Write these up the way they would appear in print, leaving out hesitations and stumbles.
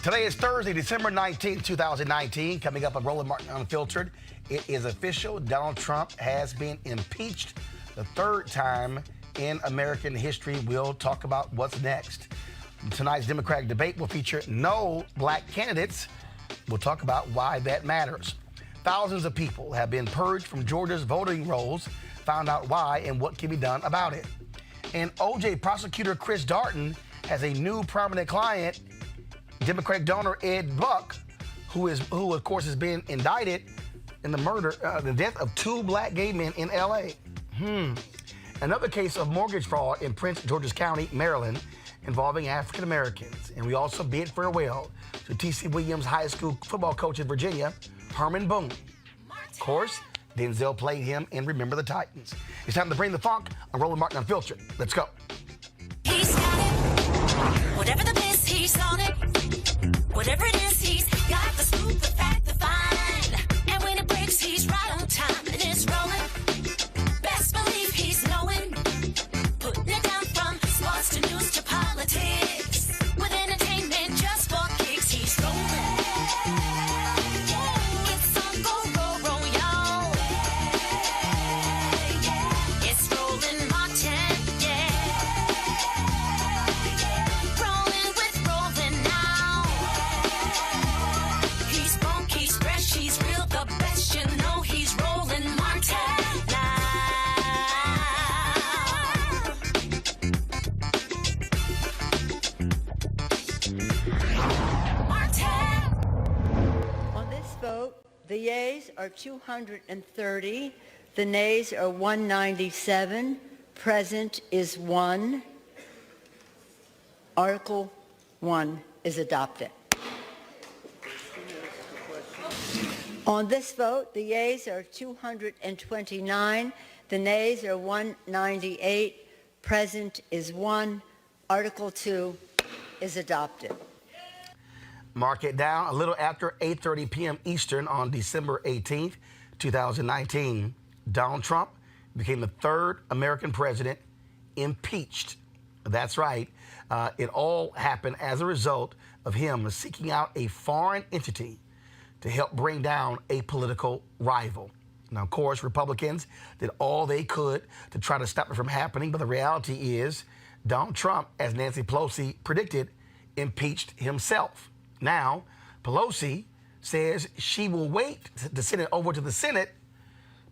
Today is Thursday, December 19th, 2019. Coming up on Roland Martin Unfiltered, it is official. Donald Trump has been impeached the third time in American history. We'll talk about what's next. Tonight's Democratic debate will feature no black candidates. We'll talk about why that matters. Thousands of people have been purged from Georgia's voting rolls. Found out why and what can be done about it. And OJ prosecutor Chris Darden has a new prominent client, Democratic donor Ed Buck, who of course has been indicted in the death of two black gay men in L.A. Another case of mortgage fraud in Prince George's County, Maryland, involving African Americans. And we also bid farewell to T.C. Williams High School football coach in Virginia, Herman Boone. Of course, Denzel played him in Remember the Titans. It's time to bring the funk on Roland Martin Unfiltered. Let's go. He's got it. Whatever the miss, he's on it. Whatever it is, he's got the scoop, the fact, the find. And when it breaks, he's right on time and it's rolling. Best believe he's knowing. Putting it down from sports to news to politics. With entertainment just for kicks, he's rolling. It's on go, roll, y'all. It's Roland Martin, rolling with Roland now. He's funk, he's fresh, he's real, the best, you know he's Roland Martin now. Martin. On this vote, the yeas are 230, the nays are 197, present is 1. Article 1 is adopted. On this vote, the yeas are 229, the nays are 198, present is 1. Article 2 is adopted. Mark it down. A little after 8:30 p.m. Eastern on December 18th, 2019, Donald Trump became the third American president impeached. That's right. It all happened as a result of him seeking out a foreign entity to help bring down a political rival. Now, of course, Republicans did all they could to try to stop it from happening, but the reality is Donald Trump, as Nancy Pelosi predicted, impeached himself. Now, Pelosi says she will wait to send it over to the Senate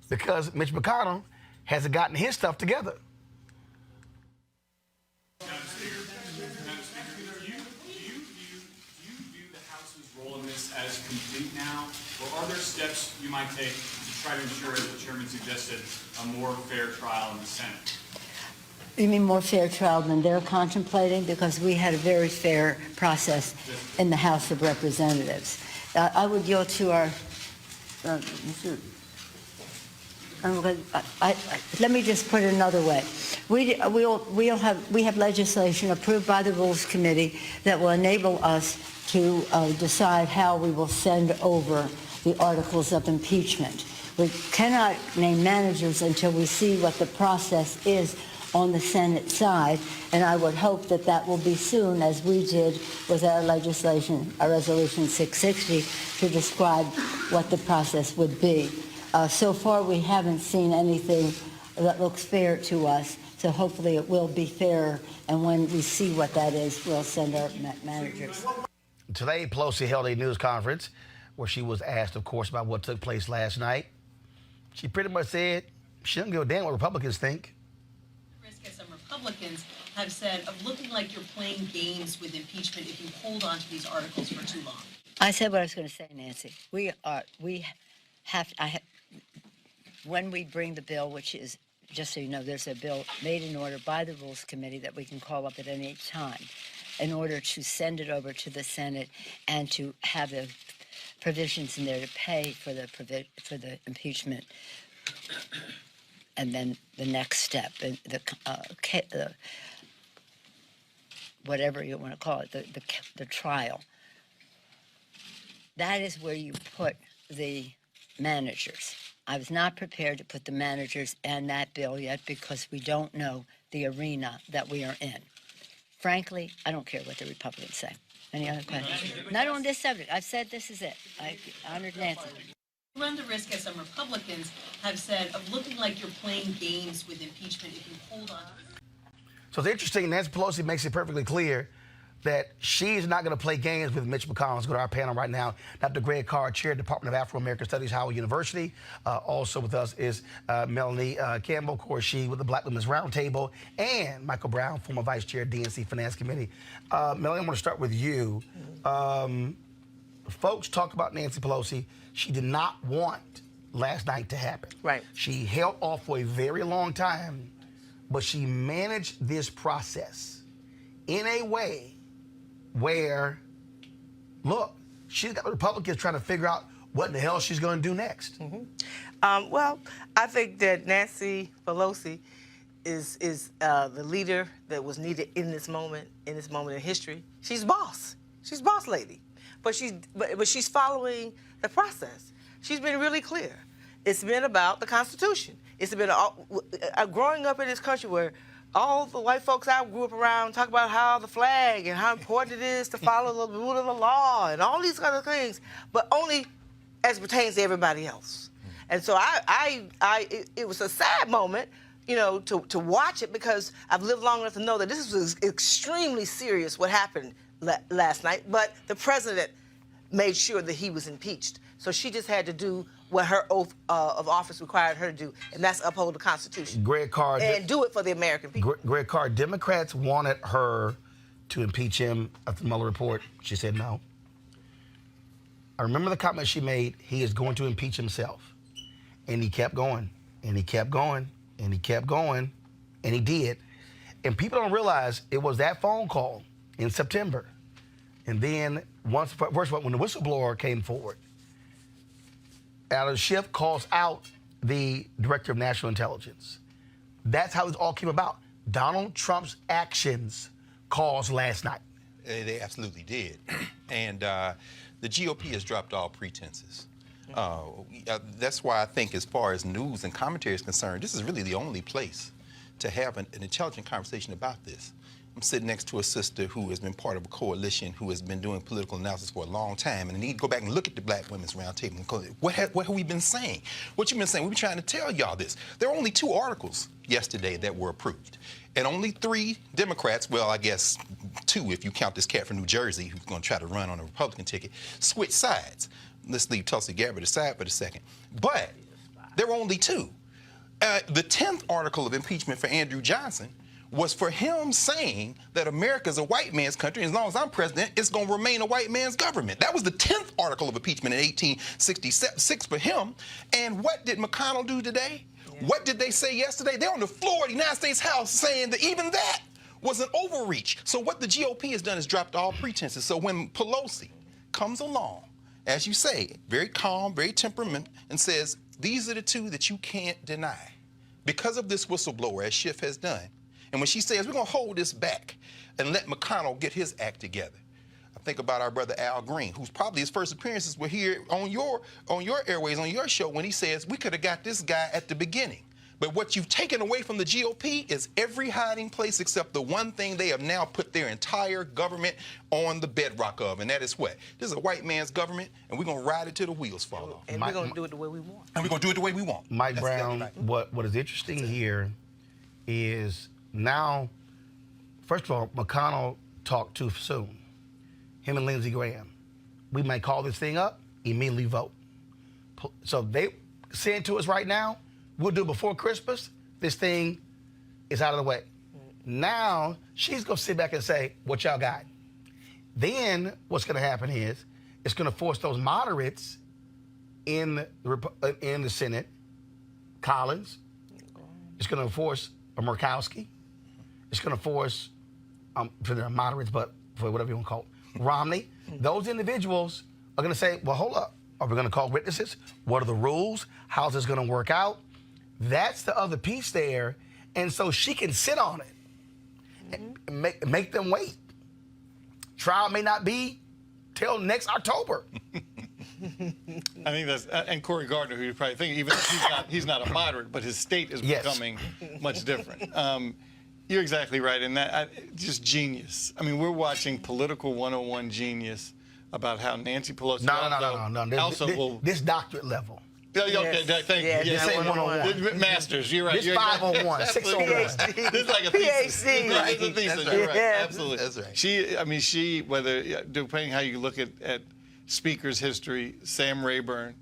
because Mitch McConnell hasn't gotten his stuff together. Madam Speaker, do you view the House's role in this as complete now, or are there steps you might take to try to ensure, as the chairman suggested, a more fair trial in the Senate? You mean more fair trial than they're contemplating? Because we had a very fair process in the House of Representatives. I would yield to our... let me just put it another way. We have legislation approved by the Rules Committee that will enable us to decide how we will send over the articles of impeachment. We cannot name managers until we see what the process is on the Senate side, and I would hope that that will be soon, as we did with our legislation, our Resolution 660, to describe what the process would be. So far, we haven't seen anything that looks fair to us, so hopefully it will be fair, and when we see what that is, we'll send our managers. Today, Pelosi held a news conference where she was asked, of course, about what took place last night. She pretty much said she doesn't give a damn what Republicans think. Risk, as some Republicans have said, of looking like you're playing games with impeachment if you hold on to these articles for too long. I said what I was going to say, Nancy. When we bring the bill, which is, just so you know, there's a bill made in order by the Rules Committee that we can call up at any time in order to send it over to the Senate and to have the provisions in there to pay for the impeachment. And then the next step, the whatever you want to call it, the trial. That is where you put the managers. I was not prepared to put the managers in that bill yet because we don't know the arena that we are in. Frankly, I don't care what the Republicans say. Any other questions? Not on this subject. I've said this is it. I honored Nancy. You run the risk, as some Republicans have said, of looking like you're playing games with impeachment if you hold on. So it's interesting, Nancy Pelosi makes it perfectly clear that she's not going to play games with Mitch McConnell. Let's go to our panel right now. Dr. Greg Carr, Chair, Department of Afro-American Studies, Howard University. Also with us is Melanie Campbell, of course, she with the Black Women's Roundtable, and Michael Brown, former Vice Chair, DNC Finance Committee. Melanie, I want to start with you. Folks talk about Nancy Pelosi. She did not want last night to happen. Right. She held off for a very long time, but she managed this process in a way where, look, she's got the Republicans trying to figure out what in the hell she's going to do next. Well, I think that Nancy Pelosi is the leader that was needed in this moment in history. She's boss. She's boss lady. But she's following the process. She's been really clear. It's been about the Constitution. It's been growing up in this country where all the white folks I grew up around talk about how the flag and how important it is to follow the rule of the law and all these other things, but only as it pertains to everybody else. And so it was a sad moment, you know, to watch it, because I've lived long enough to know that this was extremely serious what happened last night, but the president made sure that he was impeached. So she just had to do what her oath of office required her to do, and that's uphold the Constitution. Greg Carr. And do it for the American people. Greg Carr, Democrats wanted her to impeach him after the Mueller report. She said no. I remember the comment she made, he is going to impeach himself. And he kept going, and he kept going, and he kept going, and he did. And people don't realize it was that phone call in September. And then first of all, when the whistleblower came forward, Adam Schiff calls out the Director of National Intelligence. That's how it all came about. Donald Trump's actions caused last night. They absolutely did. And the GOP has dropped all pretenses. That's why I think, as far as news and commentary is concerned, this is really the only place to have an intelligent conversation about this. I'm sitting next to a sister who has been part of a coalition, who has been doing political analysis for a long time, and I need to go back and look at the Black Women's Roundtable. What have we been saying? What you've been saying? We've been trying to tell y'all this. There were only 2 articles yesterday that were approved, and only 3 Democrats, well, I guess 2 if you count this cat from New Jersey who's going to try to run on a Republican ticket, switched sides. Let's leave Tulsi Gabbard aside for a second. But there were only 2. The 10th article of impeachment for Andrew Johnson was for him saying that America's a white man's country, and as long as I'm president, it's going to remain a white man's government. That was the 10th article of impeachment in 1866 for him. And what did McConnell do today? Yeah. What did they say yesterday? They're on the floor of the United States House saying that even that was an overreach. So what the GOP has done is dropped all pretenses. So when Pelosi comes along, as you say, very calm, very temperament, and says, these are the 2 that you can't deny because of this whistleblower, as Schiff has done. And when she says, we're going to hold this back and let McConnell get his act together, I think about our brother Al Green, who's probably his first appearances were here on your airways, on your show, when he says, we could have got this guy at the beginning. But what you've taken away from the GOP is every hiding place except the one thing they have now put their entire government on the bedrock of, and that is what? This is a white man's government, and we're going to ride it till the wheels fall off. And we're going to do it the way we want. And we're going to do it the way we want. Mike Brown, what is interesting here is now, first of all, McConnell talked too soon. Him and Lindsey Graham. We might call this thing up, immediately vote. So they saying to us right now, we'll do it before Christmas. This thing is out of the way. Now, she's going to sit back and say, what y'all got? Then what's going to happen is it's going to force those moderates in the Senate, Collins. It's going to force Murkowski. It's going to force, for the moderates, but for whatever you want to call it, Romney. Those individuals are going to say, well, hold up. Are we going to call witnesses? What are the rules? How's this going to work out? That's the other piece there. And so she can sit on it and make them wait. Trial may not be till next October. I think that's, and Cory Gardner, who you probably think, even if he's not a moderate, but his state is becoming much different. You're exactly right, and just genius. I mean, we're watching political 101 genius about how Nancy Pelosi. No. This doctorate level. Okay, thank you. This ain't 101. Masters, you're right. This 501, 601. This is like a thesis. PhD. Right. This is a thesis. You're right. Yeah. Absolutely. That's right. She, depending how you look at speakers' history, Sam Rayburn,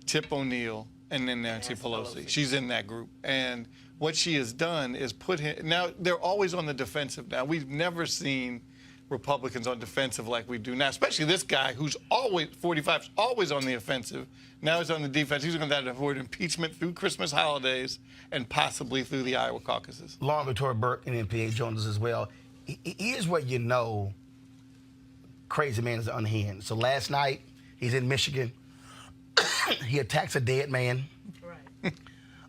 Tip O'Neill, and then Nancy Pelosi. She's in that group. And what she has done is put him, now they're always on the defensive now. We've never seen Republicans on defensive like we do now, especially this guy who's always, 45, always on the offensive. Now he's on the defense. He's going to have to avoid impeachment through Christmas holidays and possibly through the Iowa caucuses. Lauren Victoria Burke and MPA joins us as well. Here's what you know crazy man is unhinged. So last night, he's in Michigan. He attacks a dead man. Right.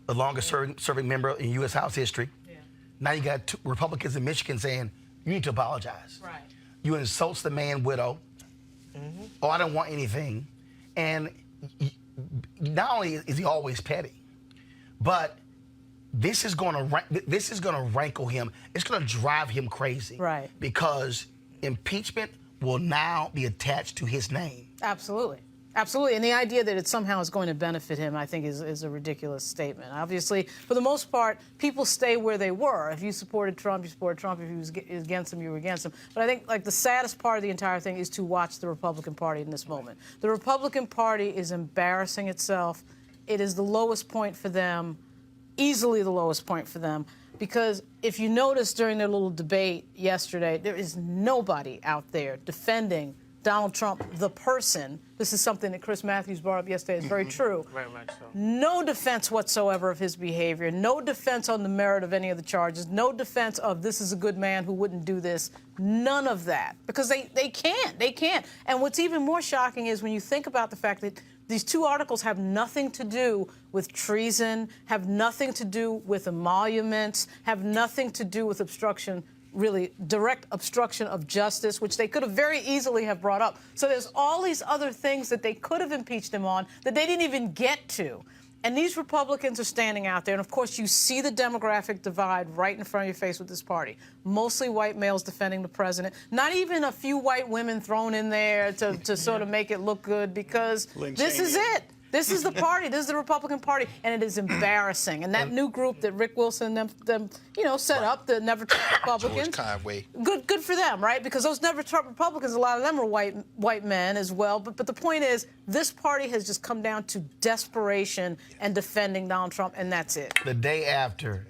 The longest serving member in U.S. House history. Yeah. Now you got two Republicans in Michigan saying, you need to apologize. Right. You insults the man widow. Mm-hmm. Oh, I don't want anything. And not only is he always petty, but this is going to rankle him. It's going to drive him crazy. Right. Because impeachment will now be attached to his name. Absolutely. Absolutely. And the idea that it somehow is going to benefit him, I think, is a ridiculous statement. Obviously, for the most part, people stay where they were. If you supported Trump, you supported Trump. If you was against him, you were against him. But I think, like, the saddest part of the entire thing is to watch the Republican Party in this moment. The Republican Party is embarrassing itself. It is the lowest point for them, easily the lowest point for them. Because if you notice during their little debate yesterday, there is nobody out there defending Donald Trump, the person. This is something that Chris Matthews brought up yesterday. It's very true. Very much so. No defense whatsoever of his behavior. No defense on the merit of any of the charges. No defense of this is a good man who wouldn't do this. None of that. Because they can't. They can't. And what's even more shocking is when you think about the fact that these two articles have nothing to do with treason, have nothing to do with emoluments, have nothing to do with obstruction, really direct obstruction of justice, which they could have very easily have brought up. So there's all these other things that they could have impeached him on that they didn't even get to. And these Republicans are standing out there. And, of course, you see the demographic divide right in front of your face with this party. Mostly white males defending the president. Not even a few white women thrown in there to sort of make it look good, because this is it. This is the party. This is the Republican Party, and it is embarrassing. And that new group that Rick Wilson and them set up, the Never Trump Republicans. George Conway. Good for them, right? Because those Never Trump Republicans, a lot of them are white men as well. But the point is, this party has just come down to desperation and defending Donald Trump, and that's it. The day after,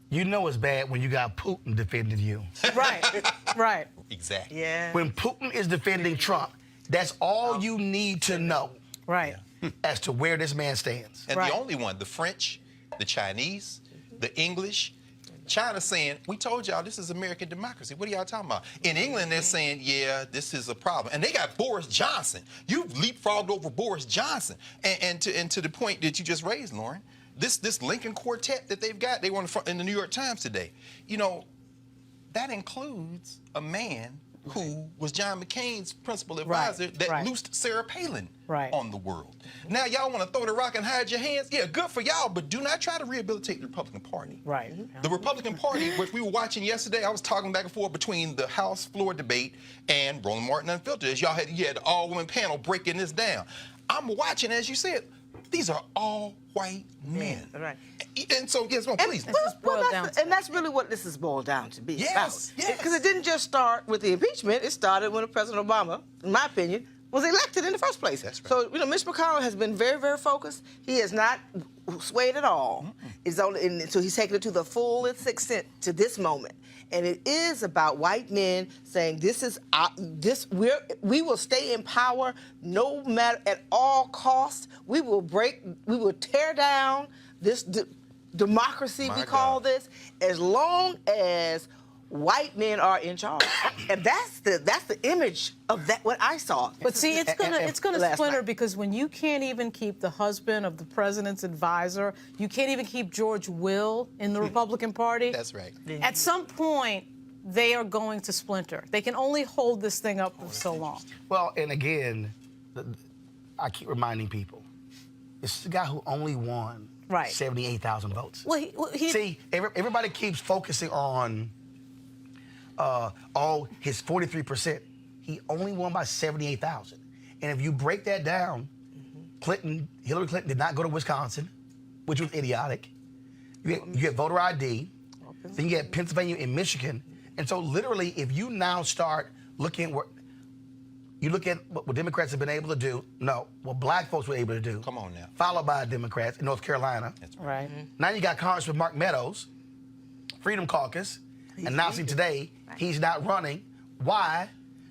you know it's bad when you got Putin defending you. Right. Right. Exactly. Yeah. When Putin is defending Trump, that's all you need to know. Right. As to where this man stands. And Right. the only one, the French, the Chinese, the English, China saying, we told y'all this is American democracy. What are y'all talking about? In England, they're saying, yeah, this is a problem. And they got Boris Johnson. You've leapfrogged over Boris Johnson. And to the point that you just raised, Lauren, this Lincoln Quartet that they've got, they were in the New York Times today. You know, that includes a man who was John McCain's principal advisor that loosed Sarah Palin on the world. Now y'all want to throw the rock and hide your hands? Yeah, good for y'all, but do not try to rehabilitate the Republican Party. Right. The Republican Party, which we were watching yesterday, I was talking back and forth between the House floor debate and Roland Martin Unfiltered. As y'all had the all-women panel breaking this down. I'm watching, as you said, these are all white men. Right. And so, yes, well, please. And that's really what this is boiled down to be Yes, about. yes. Because it didn't just start with the impeachment. It started when President Obama, in my opinion, was elected in the first place. That's right. So, Mitch McConnell has been very, very focused. He has not swayed at all. So he's taken it to the fullest extent to this moment. And it is about white men saying we will stay in power no matter at all costs. We will tear down this democracy we call this, as long as white men are in charge. And that's the image of that what I saw. But see, it's gonna splinter because when you can't even keep the husband of the president's advisor, you can't even keep George Will in the Republican Party. That's right. At some point, they are going to splinter. They can only hold this thing up for so long. Well, and again, I keep reminding people, this is a guy who only won 78,000 votes. Well, See, everybody keeps focusing on his 43%. He only won by 78,000. And if you break that down, Hillary Clinton did not go to Wisconsin, which was idiotic. You get voter ID, then you get Pennsylvania and Michigan. And so literally, if you now start looking at what Democrats have been able to do, what black folks were able to do. Come on now. Followed by Democrats in North Carolina. That's Right. Now you got Congressman Mark Meadows, Freedom Caucus, announcing today he's not running. Why?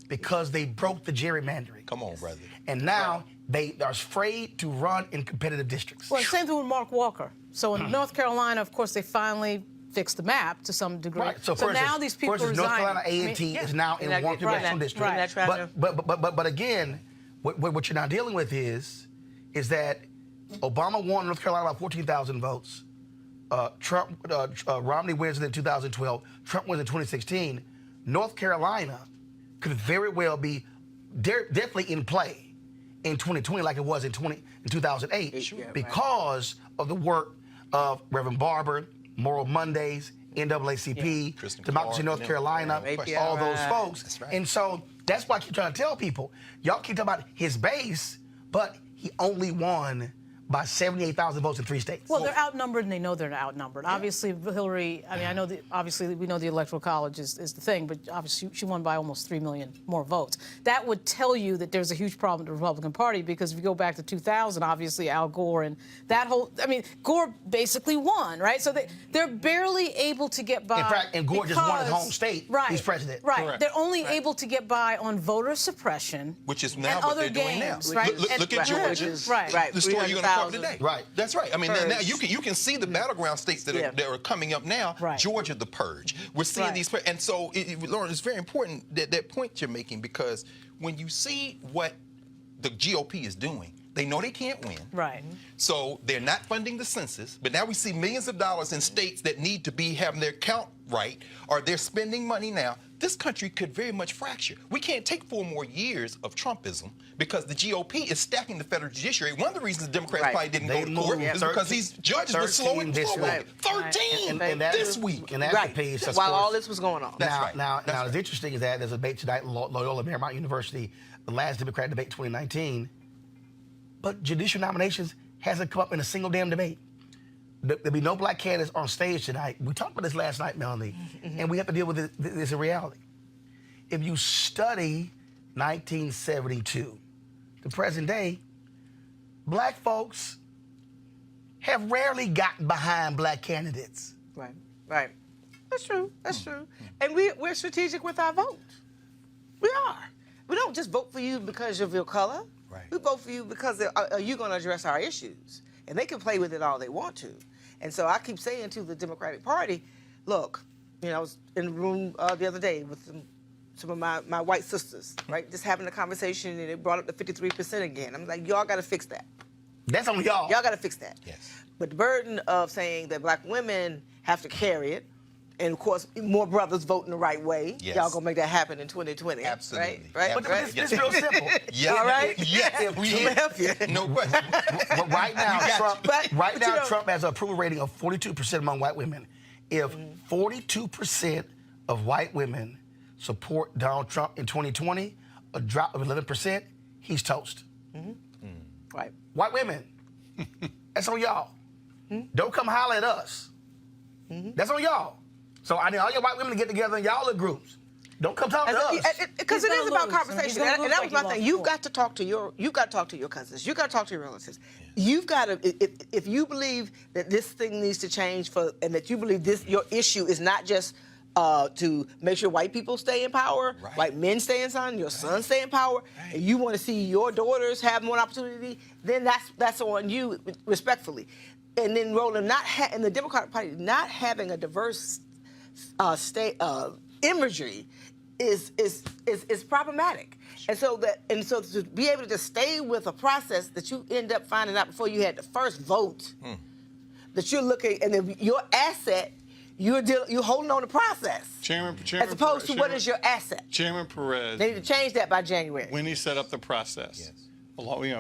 Because they broke the gerrymandering. Come on, brother. And now they are afraid to run in competitive districts. Well, same thing with Mark Walker. So in North Carolina, of course, they finally fixed the map to some degree. Right. So now these people North resign. Carolina A&T is now in one congressional district. Right. But again, what you're now dealing with is that Obama won North Carolina by 14,000 votes. Romney wins in 2012. Trump wins in 2016. North Carolina could very well be definitely in play in 2020 like it was in 2008 because of the work of Reverend Barber, Moral Mondays, NAACP, Democracy in North Carolina, all those folks. That's right. And so that's why I keep trying to tell people, y'all keep talking about his base, but he only won by 78,000 votes in 3 states. Well, they're outnumbered, and they know they're outnumbered. Yeah. Obviously, Hillary, I know obviously we know the Electoral College is the thing, but obviously she won by almost 3 million more votes. That would tell you that there's a huge problem with the Republican Party, because if you go back to 2000, obviously Al Gore and that whole, Gore basically won, right? So they're barely able to get by. In fact, and Gore just won his home state. Right. He's president. Right. Correct. They're only able to get by on voter suppression. Which is now and what other they're doing now. games, right? Look at Georgia. Right. The story you're going to cover today. Right. That's right. I mean, now you can see the battleground states that are coming up now. Right. Georgia, the purge. We're seeing these, and so Lauren, it's very important that point you're making, because when you see what the GOP is doing, they know they can't win. Right. So they're not funding the census, but now we see millions of dollars in states that need to be having their count right, or they're spending money now. This country could very much fracture. We can't take 4 more years of Trumpism because the GOP is stacking the federal judiciary. One of the reasons the Democrats probably didn't go to court is because these judges were slowing forward. 13 this week. And that's the piece. While all this was going on. Now, it's interesting is that there's a debate tonight at Loyola Marymount University, the last Democratic debate 2019, but judicial nominations hasn't come up in a single damn debate. There'll be no black candidates on stage tonight. We talked about this last night, Melanie, and we have to deal with this in reality. If you study 1972 to present day, black folks have rarely gotten behind black candidates. Right. That's true. And we're strategic with our vote. We are. We don't just vote for you because of your color. Right. We vote for you because are you going to address our issues? And they can play with it all they want to. And so I keep saying to the Democratic Party, look, I was in the room the other day with some of my white sisters, right? Just having a conversation, and they brought up the 53% again. I'm like, y'all got to fix that. That's on y'all. Y'all got to fix that. Yes. But the burden of saying that black women have to carry it, and of course, more brothers voting the right way. Yes. Y'all gonna make that happen in 2020. Absolutely. Right? But Right? it's real simple. Yeah. All right? Yes. We help you. No question. But right now, But Trump has an approval rating of 42% among white women. If 42% of white women support Donald Trump in 2020, a drop of 11%, he's toast. Right. White women, that's on y'all. Don't come holler at us. That's on y'all. So I need all your white women to get together in y'all little groups. Don't come talk to us. Because He's it gonna is about lose. conversation, He's gonna and that lose was my like he thing. lost You've before. got to talk to your cousins. You got to talk to your relatives. You've got to, if you believe that this thing needs to change and that you believe your issue is not just to make sure white people stay in power, white men stay in power, your sons stay in power, and you want to see your daughters have more opportunity, then that's on you, respectfully. And then Roland, and the Democratic Party not having a diverse imagery is problematic. And so to be able to just stay with a process that you end up finding out before you had the first vote, that you're looking, and then your asset, you're holding on the process. Chairman as opposed to what is your asset. Chairman Perez. They need to change that by January. When he set up the process,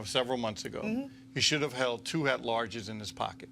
several months ago, he should have held 2 at-larges in his pocket.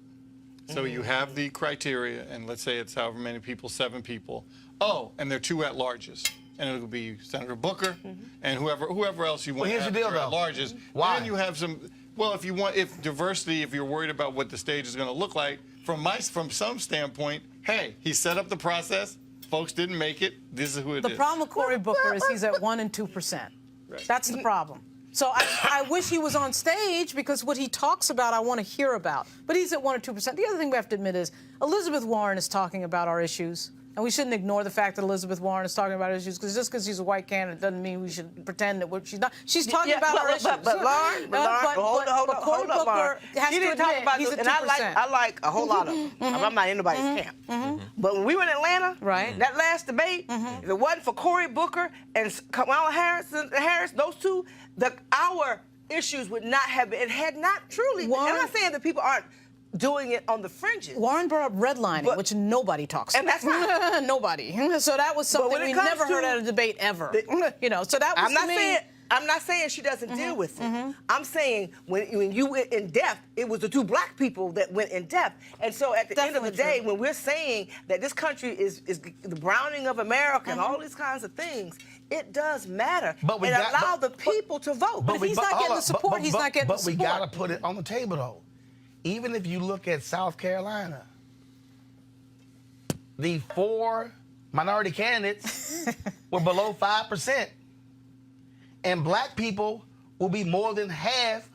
So you have the criteria, and let's say it's however many people, 7 people, oh, and there are 2 at-larges. And it'll be Senator Booker and whoever else you want. Well, here's the deal, though. At-larges. Why? Then you have some. Well, if diversity, if you're worried about what the stage is going to look like, from some standpoint, hey, he set up the process. Folks didn't make it. This is who it is. The problem with Cory Booker is he's at 1 and 2%. Right. That's the problem. So I wish he was on stage because what he talks about, I want to hear about. But he's at 1 or 2%. The other thing we have to admit is Elizabeth Warren is talking about our issues. And we shouldn't ignore the fact that Elizabeth Warren is talking about issues, because just because she's a white candidate doesn't mean we should pretend that she's not. She's talking about our issues. But Lauren, hold Cory up, Lauren. Booker has She to didn't talk admit about he's this, at and 2%. I like a whole lot of them. I'm not in anybody's camp. But when we were in Atlanta, Right. that last debate, if it wasn't for Cory Booker and Kamala Harris, those two, our issues would not have been. It had not truly. Warren- I'm not saying that people aren't doing it on the fringes. Warren brought up redlining, which nobody talks And about. that's not- Nobody. So that was something when it we comes never heard to at a debate ever. So that was I'm not saying she doesn't deal with it. I'm saying when you went in depth, it was the 2 black people that went in depth. And so at the end of the Definitely day, true. when we're saying that this country is the browning of America and all these kinds of things, it does matter. But we and got- allow but- the people to vote. But if he's not getting the support, he's not getting the But we support. got to put it on the table, though. Even if you look at South Carolina, the 4 minority candidates were below 5%. And black people will be more than half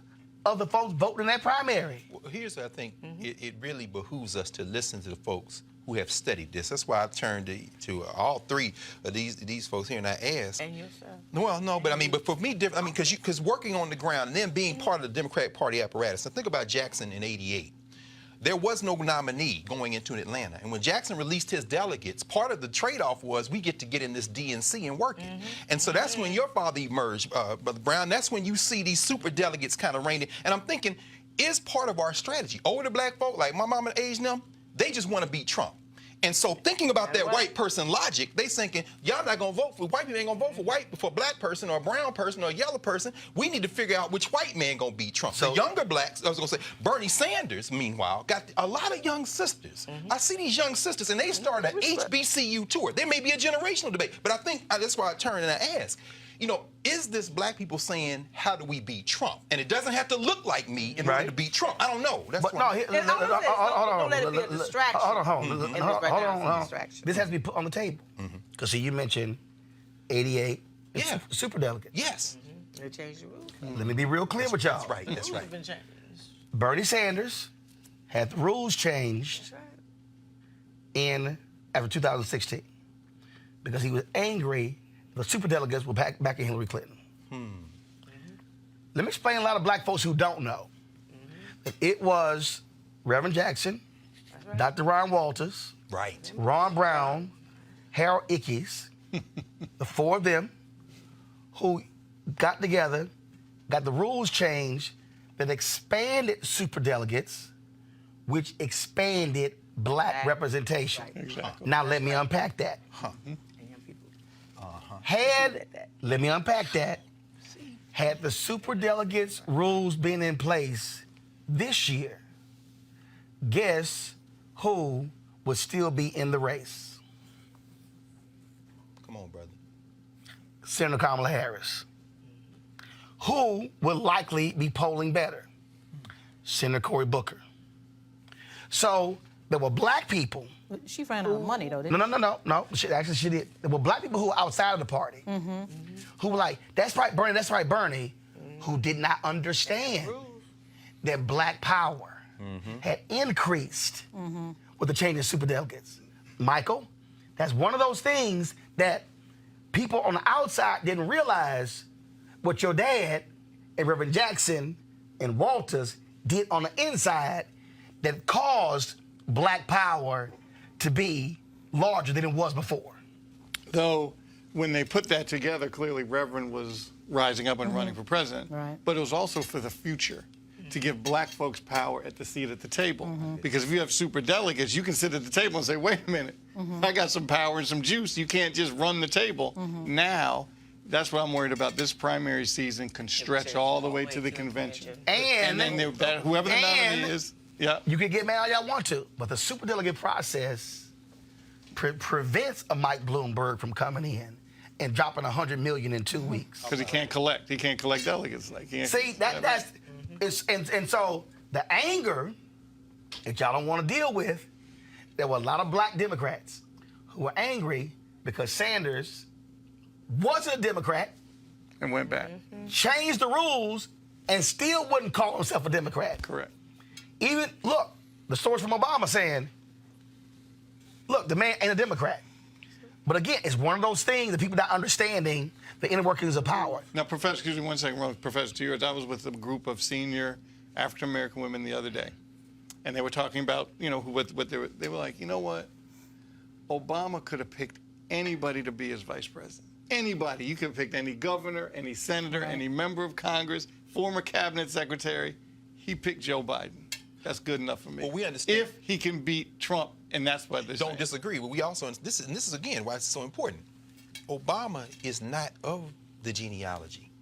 of the folks voting in that primary. Well, here's what I think it really behooves us to listen to the folks who have studied this. That's why I turned to all 3 of these folks here and I asked. And yourself. Well, no, but but for me, different. Because working on the ground and then being part of the Democratic Party apparatus. Now think about Jackson in '88. There was no nominee going into Atlanta. And when Jackson released his delegates, part of the trade-off was we get to get in this DNC and work it. And so that's when your father emerged, Brother Brown. That's when you see these super delegates kind of reigning. And I'm thinking, is part of our strategy. Older black folk, like my mama age them, they just want to beat Trump. And so thinking about that white person logic, they thinking, y'all not gonna vote for white people, ain't gonna vote for a black person or a brown person or a yellow person. We need to figure out which white man gonna beat Trump. So the younger blacks, I was gonna say, Bernie Sanders, meanwhile, got a lot of young sisters. I see these young sisters and they start an HBCU tour. There may be a generational debate, but I think that's why I turn and I ask, is this black people saying, how do we beat Trump? And it doesn't have to look like me in order to beat Trump. I don't know. That's But what no, I'm- Don't let it be a distraction. Hold on. And this right now is a distraction. This has to be put on the table. Because, see, you mentioned 88 super delegates. Yes. They changed the rules. Let me be real clear with y'all. That's right. That's right. Been changed. Bernie Sanders had the rules changed after 2016 because he was angry the superdelegates were back in Hillary Clinton. Let me explain a lot of black folks who don't know. It was Reverend Jackson, Dr. Ron Walters, Right. Ron Brown, Harold Ickes, the 4 of them who got together, got the rules changed that expanded superdelegates, which expanded black representation. Exactly. Now let me unpack that. Let me unpack that. Had the superdelegates rules been in place this year, guess who would still be in the race? Come on, brother. Senator Kamala Harris. Who would likely be polling better? Senator Cory Booker. So there were black people. She ran out of money, though, didn't she? No. She did. There were black people who were outside of the party who were like, that's right, Bernie, who did not understand that black power had increased with the change of superdelegates. Michael, that's one of those things that people on the outside didn't realize what your dad and Reverend Jackson and Walters did on the inside that caused black power to be larger than it was before. Though, when they put that together, clearly Reverend was rising up and running for president. Right. But it was also for the future, to give black folks power at the seat at the table. Because if you have super delegates, you can sit at the table and say, wait a minute, I got some power and some juice. You can't just run the table. Now, that's what I'm worried about. This primary season can stretch all the way to the convention. And then whoever the nominee is, you can get mad all y'all want to, but the superdelegate process prevents a Mike Bloomberg from coming in and dropping $100 million in 2 weeks. Because he can't collect. He can't collect delegates. Like he See, and so the anger that y'all don't want to deal with, there were a lot of black Democrats who were angry because Sanders wasn't a Democrat, and went back. changed the rules, and still wouldn't call himself a Democrat. Correct. Even, look, the source from Obama saying, look, the man ain't a Democrat. But again, it's one of those things that people not understanding the inner workings of power. Now, Professor, excuse me 1 second, Professor, to yours, I was with a group of senior African-American women the other day, and they were talking about, what they were like, you know what? Obama could have picked anybody to be his vice president. Anybody. You could have picked any governor, any senator, any member of Congress, former cabinet secretary. He picked Joe Biden. That's good enough for me. Well, we understand. If he can beat Trump, and that's what they're saying. Don't disagree, but we also, this is again why it's so important. Obama is not of the genealogy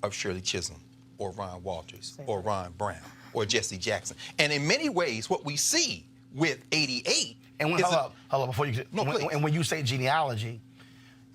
of Shirley Chisholm or Ron Walters or Ron Brown or Jesse Jackson. And in many ways, what we see with 88 And when, hold up, before you, No, please. and when you say genealogy,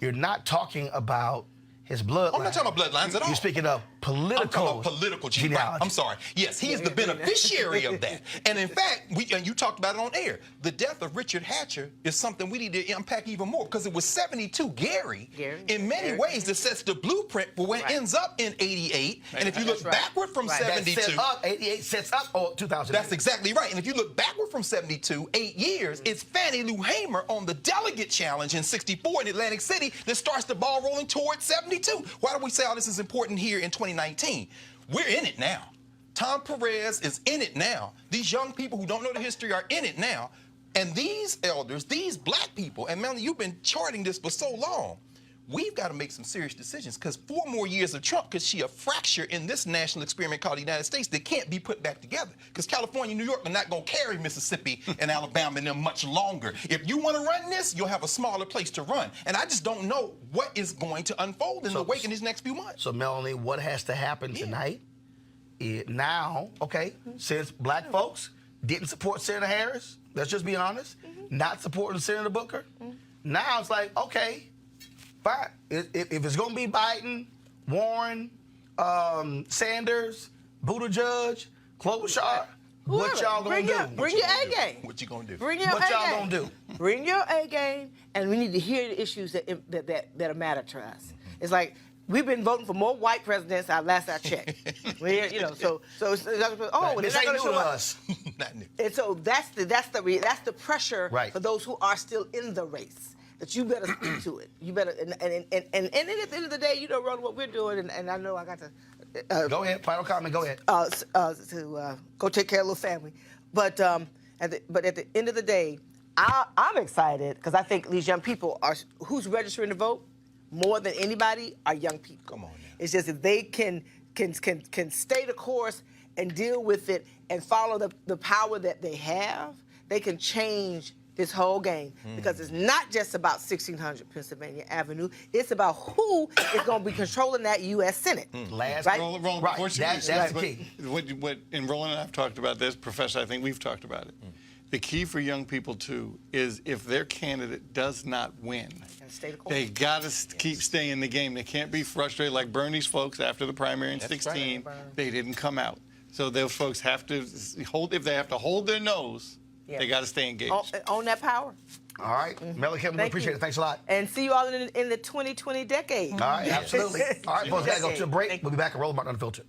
you're not talking about his bloodline. I'm not talking about bloodlines at all. You're speaking of political. I'm talking about political genealogy. I'm sorry. Yes, he is the beneficiary of that. And in fact, and you talked about it on air, the death of Richard Hatcher is something we need to unpack even more because it was 72 Gary in many ways that sets the blueprint for where it ends up in 88. And if you look backward from 72. That set up, 88 sets up 2000. That's exactly right. And if you look backward from 72, 8 years, it's Fannie Lou Hamer on the delegate challenge in 64 in Atlantic City that starts the ball rolling towards 72. Why do we say all this is important here in 2019? We're in it now. Tom Perez is in it now. These young people who don't know the history are in it now. And these elders, these black people, and Melanie, you've been charting this for so long, we've got to make some serious decisions because 4 more years of Trump could see a fracture in this national experiment called the United States that can't be put back together because California and New York are not going to carry Mississippi and Alabama and them much longer. If you want to run this, you'll have a smaller place to run. And I just don't know what is going to unfold in the wake in these next few months. So, Melanie, what has to happen tonight? Now, since black folks didn't support Senator Harris, let's just be honest, not supporting Senator Booker, now it's like, okay, fine. If it's going to be Biden, Warren, Sanders, Buttigieg, Klobuchar, what y'all going to do? Bring your A game. What you going to do? Bring your What A y'all game. going to do? Bring your A game, and we need to hear the issues that matter to us. It's like we've been voting for more white presidents. Last I checked, so it's, they're not going This to ain't new show to up. us. Not new. And so that's the pressure for those who are still in the race. That you better speak to it. You better and then at the end of the day, Ron, what we're doing, and I know I got to go ahead. Final comment. Go ahead. To go take care of a little family, but at the end of the day, I'm excited because I think these young people are who's registering to vote more than anybody are young people. Come on now. It's just if they can stay the course and deal with it and follow the power that they have, they can change this whole game because it's not just about 1600 Pennsylvania Avenue. It's about who is going to be controlling that U.S. Senate. Last right? Roland, Right. before she That's the key. What and Roland and I've talked about this, Professor, I think we've talked about it. The key for young people, too, is if their candidate does not win, they got to keep staying in the game. They can't be frustrated like Bernie's folks after the primary in 16. They didn't come out. So those folks have to if they have to hold their nose, they got to stay engaged. Own that power. All right. Melanie, Kevin, we appreciate it. Thanks a lot. And see you all in the 2020 decade. All right, absolutely. All right, folks, got to go to a break. We'll be back at Roland Martin Unfiltered.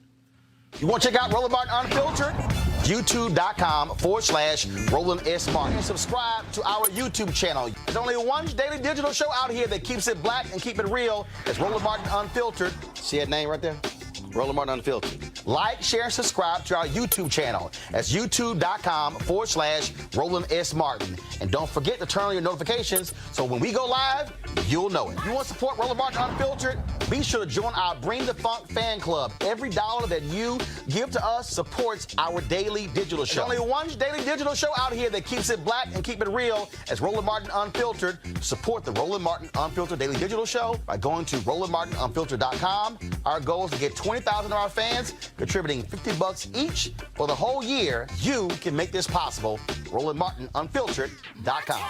You want to check out Roland Martin Unfiltered? YouTube.com/Roland S. Martin. And subscribe to our YouTube channel. There's only one daily digital show out here that keeps it black and keep it real. It's Roland Martin Unfiltered. See that name right there? Roland Martin Unfiltered. Like, share, and subscribe to our YouTube channel. That's youtube.com/Roland S. Martin. And don't forget to turn on your notifications so when we go live, you'll know it. You want to support Roland Martin Unfiltered? Be sure to join our Bring the Funk fan club. Every dollar that you give to us supports our daily digital show. There's only one daily digital show out here that keeps it black and keep it real. It's Roland Martin Unfiltered. Support the Roland Martin Unfiltered daily digital show by going to RolandMartinUnfiltered.com. Our goal is to get 20,000 of our fans contributing $50 each for the whole year. You can make this possible. RolandMartinUnfiltered.com.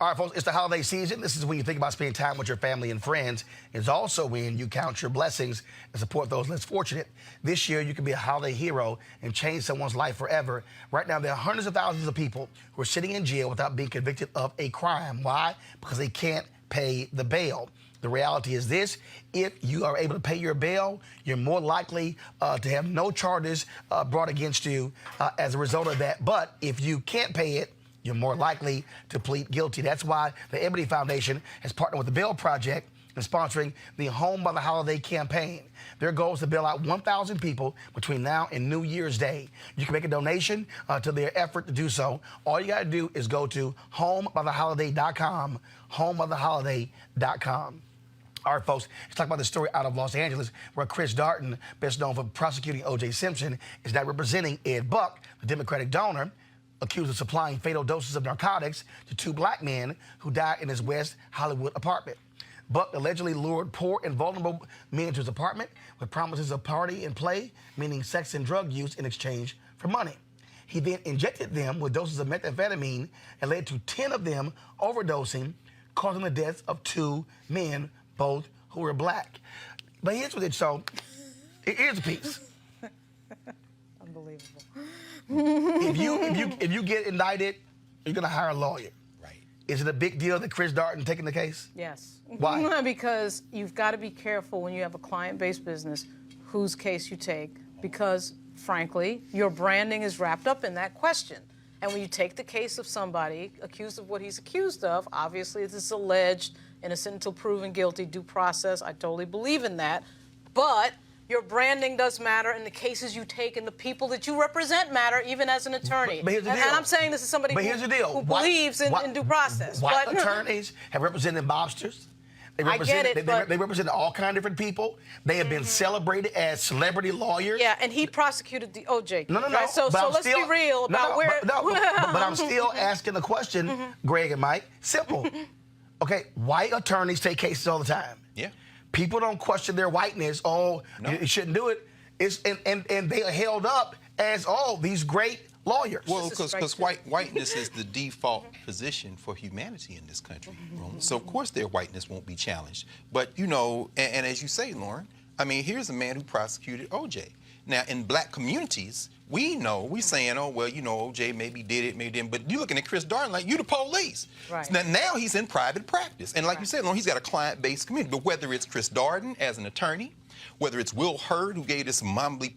All right, folks, it's the holiday season. This is when you think about spending time with your family and friends. It's also when you count your blessings and support those less fortunate. This year, you can be a holiday hero and change someone's life forever. Right now, there are hundreds of thousands of people who are sitting in jail without being convicted of a crime. Why? Because they can't pay the bail. The reality is this: if you are able to pay your bail, you're more likely to have no charges brought against you as a result of that. But if you can't pay it, you're more likely to plead guilty. That's why the Ebony Foundation has partnered with the Bail Project and sponsoring the Home by the Holiday campaign. Their goal is to bail out 1,000 people between now and New Year's Day. You can make a donation to their effort to do so. All you got to do is go to homebytheholiday.com, homebytheholiday.com. All right, folks, let's talk about the story out of Los Angeles where Chris Darden, best known for prosecuting O.J. Simpson, is now representing Ed Buck, the Democratic donor, accused of supplying fatal doses of narcotics to 2 black men who died in his West Hollywood apartment. Buck allegedly lured poor and vulnerable men to his apartment with promises of party and play, meaning sex and drug use in exchange for money. He then injected them with doses of methamphetamine and led to 10 of them overdosing, causing the deaths of 2 men, both who were black. But here's what here's a piece. Unbelievable. If you get indicted, you're gonna hire a lawyer. Right. Is it a big deal that Chris Darden taking the case? Yes. Why? Because you've got to be careful when you have a client-based business whose case you take, because, frankly, your branding is wrapped up in that question. And when you take the case of somebody accused of what he's accused of, obviously this is alleged, innocent until proven guilty, due process. I totally believe in that. But your branding does matter, and the cases you take and the people that you represent matter, even as an attorney. But here's the deal. And I'm saying this is somebody who believes in due process. White attorneys have represented mobsters. They represent all kinds of different people. They have been celebrated as celebrity lawyers. Yeah, and he prosecuted the O.J. No. Right? So let's be real about where. But I'm still asking the question, Greg and Mike. Simple. Okay, white attorneys take cases all the time. Yeah. People don't question their whiteness. Oh, no. You shouldn't do it. And they are held up as these great lawyers. Well, because whiteness is the default position for humanity in this country. So, of course, their whiteness won't be challenged. But, you know, and as you say, Lauren, I mean, here's a man who prosecuted O.J. Now, in black communities, we saying, oh, well, you know, O.J. maybe did it, maybe didn't. But you're looking at Chris Darden like, you the police. Right. Now he's in private practice. And like you said, Lauren, he's got a client-based community. But whether it's Chris Darden as an attorney, whether it's Will Hurd, who gave this mumbling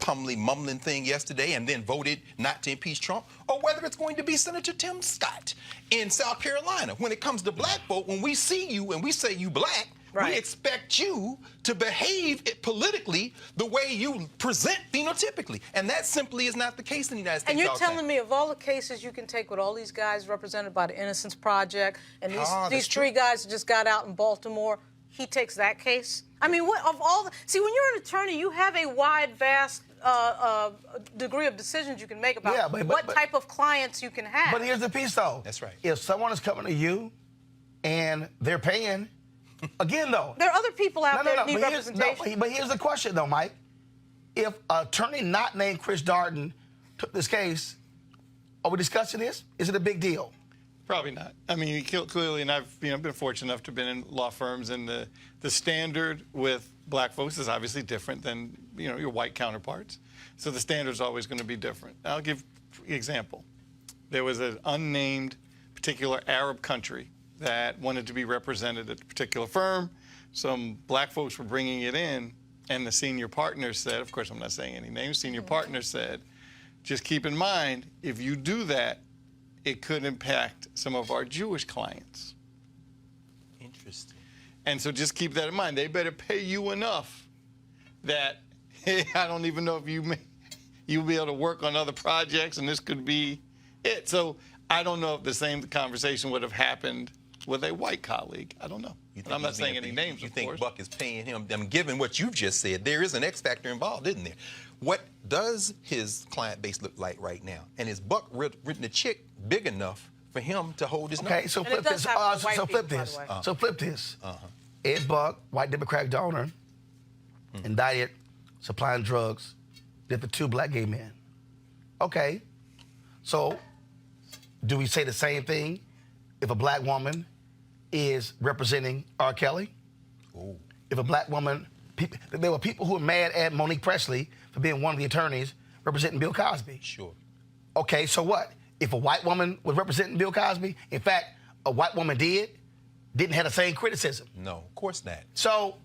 thing yesterday and then voted not to impeach Trump, or whether it's going to be Senator Tim Scott in South Carolina. When it comes to black folk, when we see you and we say you black, we expect you to behave politically the way you present phenotypically. And that simply is not the case in the United States. And you're telling me of all the cases you can take with all these guys represented by the Innocence Project and these 3 guys that just got out in Baltimore, he takes that case? I mean, see, when you're an attorney, you have a wide, vast degree of decisions you can make about what type of clients you can have. But here's the piece, though. That's right. If someone is coming to you and they're paying, again, though. There are other people out there that need representation. But here's the question, though, Mike. If an attorney not named Chris Darden took this case, are we discussing this? Is it a big deal? Probably not. I mean, clearly, and I've been fortunate enough to have been in law firms, and the standard with black folks is obviously different than your white counterparts. So the standard's always going to be different. I'll give an example. There was an unnamed particular Arab country that wanted to be represented at a particular firm. Some black folks were bringing it in, and the senior partner said, of course I'm not saying any names, senior partner said, just keep in mind, if you do that, it could impact some of our Jewish clients. Interesting. And so just keep that in mind. They better pay you enough that, hey, I don't even know if you'll be able to work on other projects, and this could be it. So I don't know if the same conversation would have happened with a white colleague. I don't know. I'm not saying any names, You of think course. Buck is paying him? Given what you've just said, there is an X factor involved, isn't there? What does his client base look like right now? And is Buck written a check big enough for him to hold his number? Okay, so flip this. So flip this. Ed Buck, white Democratic donor, indicted, supplying drugs, did for 2 black gay men. Okay, so do we say the same thing if a black woman is representing R. Kelly. Ooh. If a black woman, there were people who were mad at Monique Presley for being one of the attorneys representing Bill Cosby. Sure. Okay, so what? If a white woman was representing Bill Cosby, in fact, a white woman didn't have the same criticism. No, of course not. So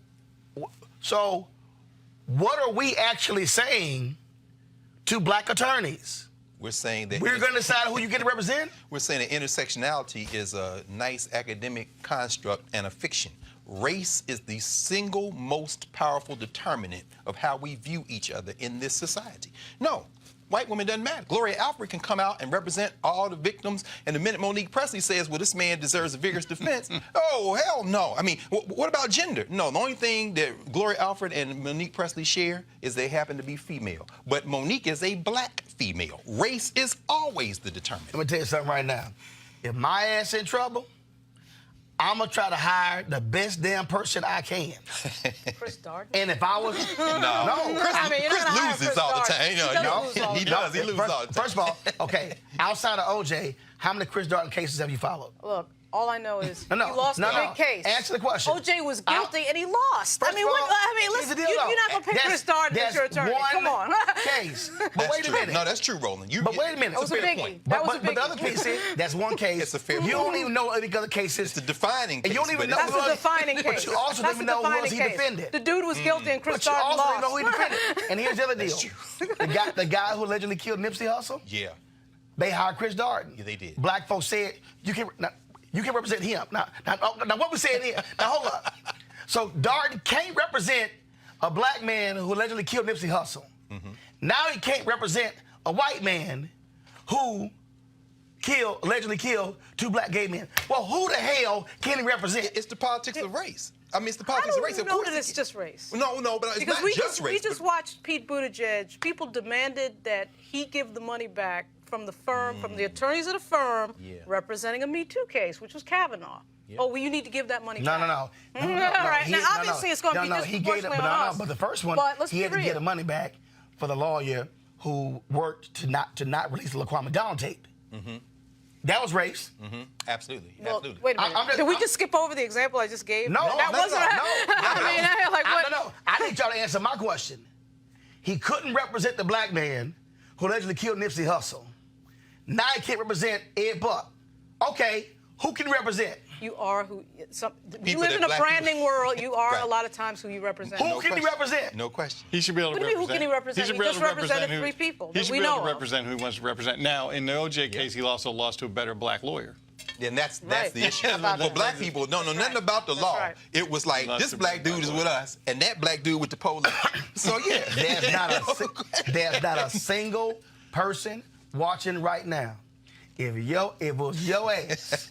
what are we actually saying to black attorneys? We're saying that We're going to decide who you get to represent? We're saying that intersectionality is a nice academic construct and a fiction. Race is the single most powerful determinant of how we view each other in this society. No, white women doesn't matter. Gloria Alfred can come out and represent all the victims, and the minute Monique Presley says, well, this man deserves a vigorous defense, oh, hell no. I mean, what about gender? No, the only thing that Gloria Alfred and Monique Presley share is they happen to be female. But Monique is a black female. Race is always the determinant. Let me tell you something right now. If my ass in trouble, I'm going to try to hire the best damn person I can. Chris Darden? And if I was... No, Chris loses all the time. He does. He loses all the time. First of all, okay, outside of OJ, how many Chris Darden cases have you followed? Look, all I know is he No, lost no, a big case. Answer the question. OJ was guilty and he lost. First I mean, of all, what? I mean, here's the listen, deal, you're not going to pick Chris Darden as your attorney. Come on. Case. But That's wait a true. minute. No, that's true, Roland. But wait a minute. That was a fair biggie. point. That was a But the biggie. other piece is, that's one case. It's a fair You don't point. even know any other cases. It's the defining And case. you don't even but know That's the defining case. But you also That's don't even the know who else defining he case. defended. The dude was guilty and Chris But you Darden also lost. don't know who he defended. And here's the other deal. The guy who allegedly killed Nipsey Hussle, Yeah. they hired Chris Darden. Yeah, they did. Black folks said, you can represent him. Now what we're saying here, now hold up. So Darden can't represent a black man who allegedly killed Nipsey Hussle. Mm-hmm. Now he can't represent a white man who allegedly killed two black gay men. Well, who the hell can he represent? It's the politics of race. I mean, it's the I politics of don't race. Of know course that it's just race. No, but it's Because not we just race. we just watched Pete Buttigieg. People demanded that he give the money back from the firm, from the attorneys of the firm, representing a Me Too case, which was Kavanaugh. Yeah. Oh, well, you need to give that money back. No. All right. Now, obviously, it's going to be disproportionately on us. But the first one, he had to get the money back for the lawyer who worked to not release the Laquan McDonald tape. Mm-hmm. That was race. Mm-hmm. Absolutely. Well, Absolutely. wait a minute. Did we just skip over the example I just gave? No, that wasn't. I need y'all to answer my question. He couldn't represent the black man who allegedly killed Nipsey Hussle. Now he can't represent Ed Buck. Okay, who can he represent? You are who. You People live that in a black branding people- world. You are Right. a lot of times who you represent. Who can he represent? No question. He should be able to What do you mean, who represent. can he represent? should He be able just to represent represented who- three people He that should we be able know to of. represent who he wants to represent. Now, in the OJ case, he also lost to a better black lawyer. And that's Right. the issue. About For that. black people, don't know nothing about the That's law. right. It was like, Lots this of black dude is with us, and that black dude with the police. So, yeah. There's not a single person watching right now. If it was your ass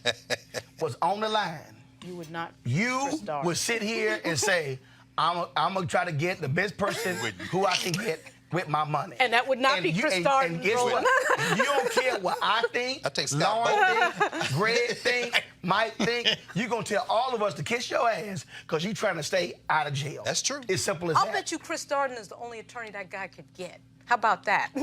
was on the line, You would not. you Chris Darden. would sit here and say, I'm gonna try to get the best person who I can get with my money. And that would not be Chris Darden. And guess what? You don't care what I think, I take Scott Lauren think, Greg think, Mike think. You're gonna tell all of us to kiss your ass because you're trying to stay out of jail. That's true. It's simple as I'll that. bet you Chris Darden is the only attorney that guy could get. How about that? All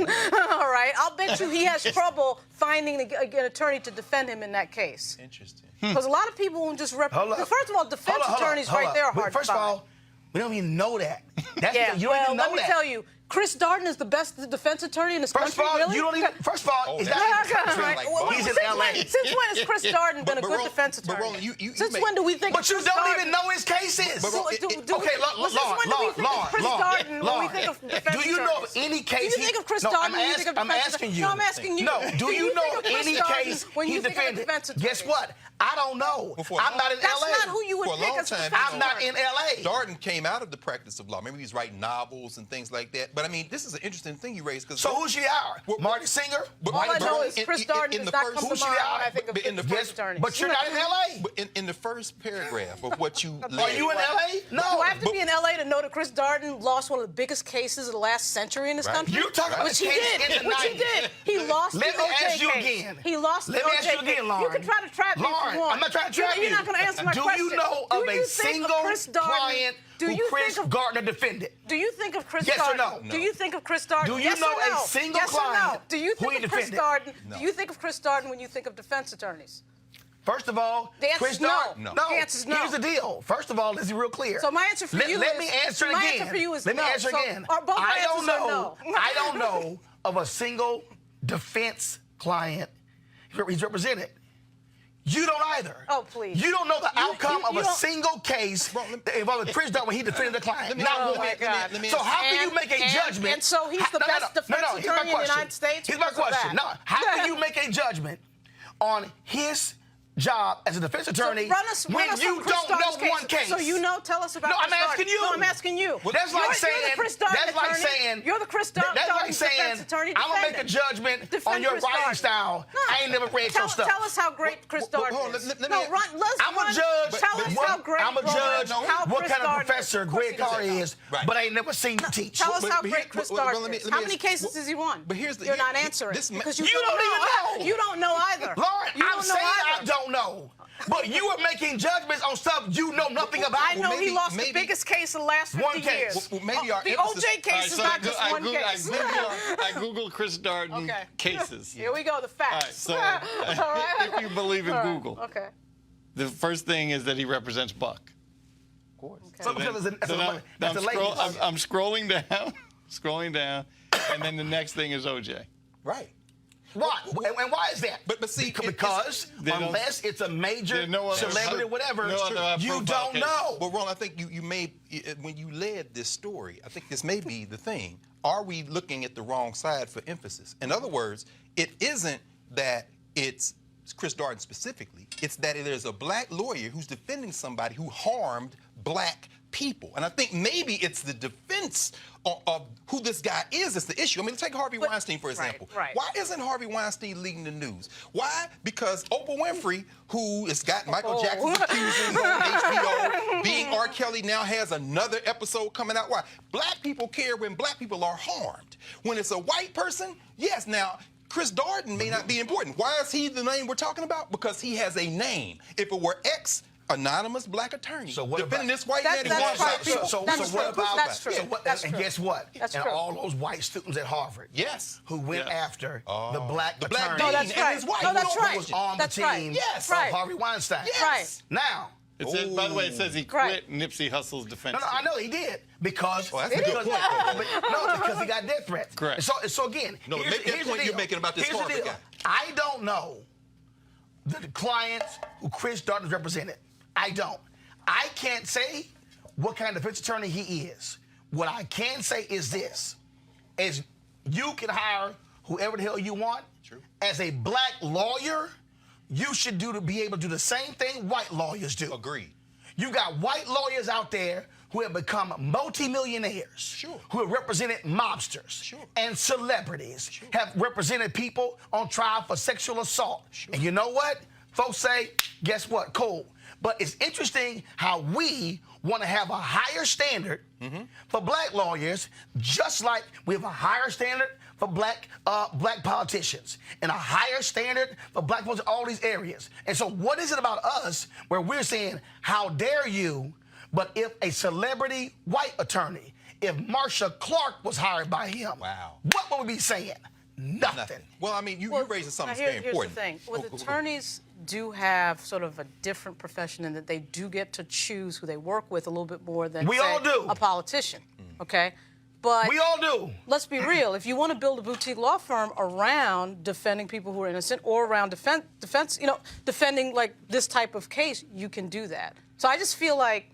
right. I'll bet you he has trouble finding an attorney to defend him in that case. Interesting. Because a lot of people won't just represent. First of all, defense attorneys right there are hard First to of find. all, we don't even know that. That's Yeah, you don't even know let me that. tell you, Chris Darden is the best defense attorney in this First country. of all, really? you don't even. First of all, it's that's not even true. country. Like, Well, He's in since LA. when- Since when has Chris Darden been a good Roland- defense but attorney? Roland, you Since make- when do we think? But of you Chris don't Darden? even know his cases. But Roland, Okay, Lauren, since when do we think of Chris Darden when we think of defense do you know of attorneys? any case? Do you think of Chris no, Darden I'm when you think of I'm defense asking attorneys? you. No, I'm asking you. No, do you think know of Chris any Darden case when he you think of defended? defense Guess attorneys? what? I don't know. Well, for a I'm long- not in That's LA. not who you would For a think long as time, defense I'm not in LA. Darden came out of the practice of law. Remember, he's writing novels and things like that. But I mean, this is an interesting thing you raised because. So who's she are? Well, Marty Singer? but- All I know Roland, is Chris Darden does not come to who's she mind when out? I think of But in the defense first- attorneys. But you're not in LA. But in the first paragraph of what you Are you in LA? Do No. I have to be in LA to know that Chris Darden lost one of the biggest cases of the last century in this Right. country? You're talking about Which the he case did. in the Which he 90s. did. He lost Let the me OJ ask you case. again. He lost Let the me OJ ask you case. again, Lauren. You can try to trap me if Lauren, you want. I'm not trying to trap you. You're not going to answer my Do question. you know of Do a you think single Chris Darden, client do who you Chris think of, Gardner defended? Do you think of Chris Yes or Darden? no? Do you think of Chris Darden? Do you yes know or no? a single yes or no? client Do you who think he of Chris defended? Darden? No. Do you think of Chris Darden when you think of defense attorneys? First of all, The answer's Chris no. Darden. No. The answer's no. Here's the deal. First of all, let's be real clear. So my answer for you let is- me answer my again. answer for you is let me no. answer So again. are both I don't answers are know. no? I don't know of a single defense client he's represented. You don't either. Oh, please. You don't know the outcome of you a don't- single case involving Chris Darden when he defended the client. Not Oh, one. my God. So how can you make a judgment? And so he's the best defense here's my attorney in the question. United States. Here's my because of question. No, that. how can you make a judgment on his job as a defense attorney So run us when you some Chris don't know Darden's one case? So you know, tell us about No, Chris I'm asking Darden. you. No, I'm asking you. That's You're- like saying. You're the Chris Darden That's like attorney. saying. You're the Chris Darden That's like defense saying. attorney. I'm gonna make a Defend it. judgment Defend on your Chris writing Darden. style. No. I ain't never read your stuff. Tell us how great Chris Well, Darden hold on, is. let me- No, let's I'm a run. judge. Tell us how great. I'm a judge. how What Chris kind of Darden is. professor Of course Greg he doesn't Carr know. is, Right. but I ain't never seen you teach. Tell us But how here- great Chris well, Darden let me is. How ask- many cases has he won? But here's the- You're not here- answering this- because You don't even know. You don't know either. Lauren, you I'm don't saying know I either. don't know. But you are making judgments on stuff you know nothing about. I know maybe- he lost the maybe- biggest case in the last 50 One case. years. Well, maybe our the emphasis- OJ case is not just one case. I Googled Chris Darden Okay. cases. Here we go, the All right, facts. so All right. if you believe in All right, Google, Okay. the first thing is that he represents Buck. Of course. So because that's So now- that's now a lady. I'm scrolling down, scrolling down, and then the next thing is OJ. Right. Why? And why is that? But see, because They don't- unless it's a major There's no other- celebrity or whatever, no other you profile don't case. know. Well, Ron, I think you made, when you led this story, I think this may be the thing. Are we looking at the wrong side for emphasis? In other words, it isn't that it's Chris Darden specifically. It's that there's a black lawyer who's defending somebody who harmed black people. And I think maybe it's the defense of who this guy is that's the issue. I mean, take Harvey Weinstein, for example. right. Why isn't Harvey Weinstein leading the news? Why? Because Oprah Winfrey, who has got Michael Jackson's accusers on HBO, being R. Kelly now has another episode coming out. Why? Black people care when black people are harmed. When it's a white person, yes, now, Chris Darden may not be important. Why is he the name we're talking about? Because he has a name. If it were anonymous black attorney So what defending about- this white That's- man who that's wants right. black people. So That's what true. about That's true. So what, That's and true. guess what? That's and true. all those white students at Harvard, Yes. who went Yeah. after the black The black attorney, dean No, that's and right. his wife. No, that's who right. was on That's the right. team Yes. of Right. Harvey Weinstein. Yes. Right. Now, It says, by the way, it says he Right. quit Nipsey Hussle's defense. no, I team. know he did because Oh, that's a good point, though. no, because he got death threats. Correct. So again, No, here's, make that here's point the you're deal. making about this Here's the Harvard deal. guy. I don't know the clients who Chris Darden represented. I don't. I can't say what kind of defense attorney he is. What I can say is this: is you can hire whoever the hell you want. True. As a black lawyer, you should be able to do the same thing white lawyers do. Agreed. You got white lawyers out there who have become multimillionaires, Sure. who have represented mobsters Sure. and celebrities, Sure. have represented people on trial for sexual assault. Sure. And you know what? Folks say, guess what? Cool. But it's interesting how we want to have a higher standard for black lawyers, just like we have a higher standard for black politicians and a higher standard for black folks in all these areas. And so what is it about us where we're saying, how dare you? But if a celebrity white attorney, if Marsha Clark was hired by him, Wow. what would we be saying? Nothing. Well, I mean, you're raising something now very important. Here's the thing. With Oh, attorneys do have sort of a different profession in that they do get to choose who they work with a little bit more than, We say, all do. a politician, okay? But We all do. let's be real. If you want to build a boutique law firm around defending people who are innocent or around defense, defending like this type of case, you can do that. So I just feel like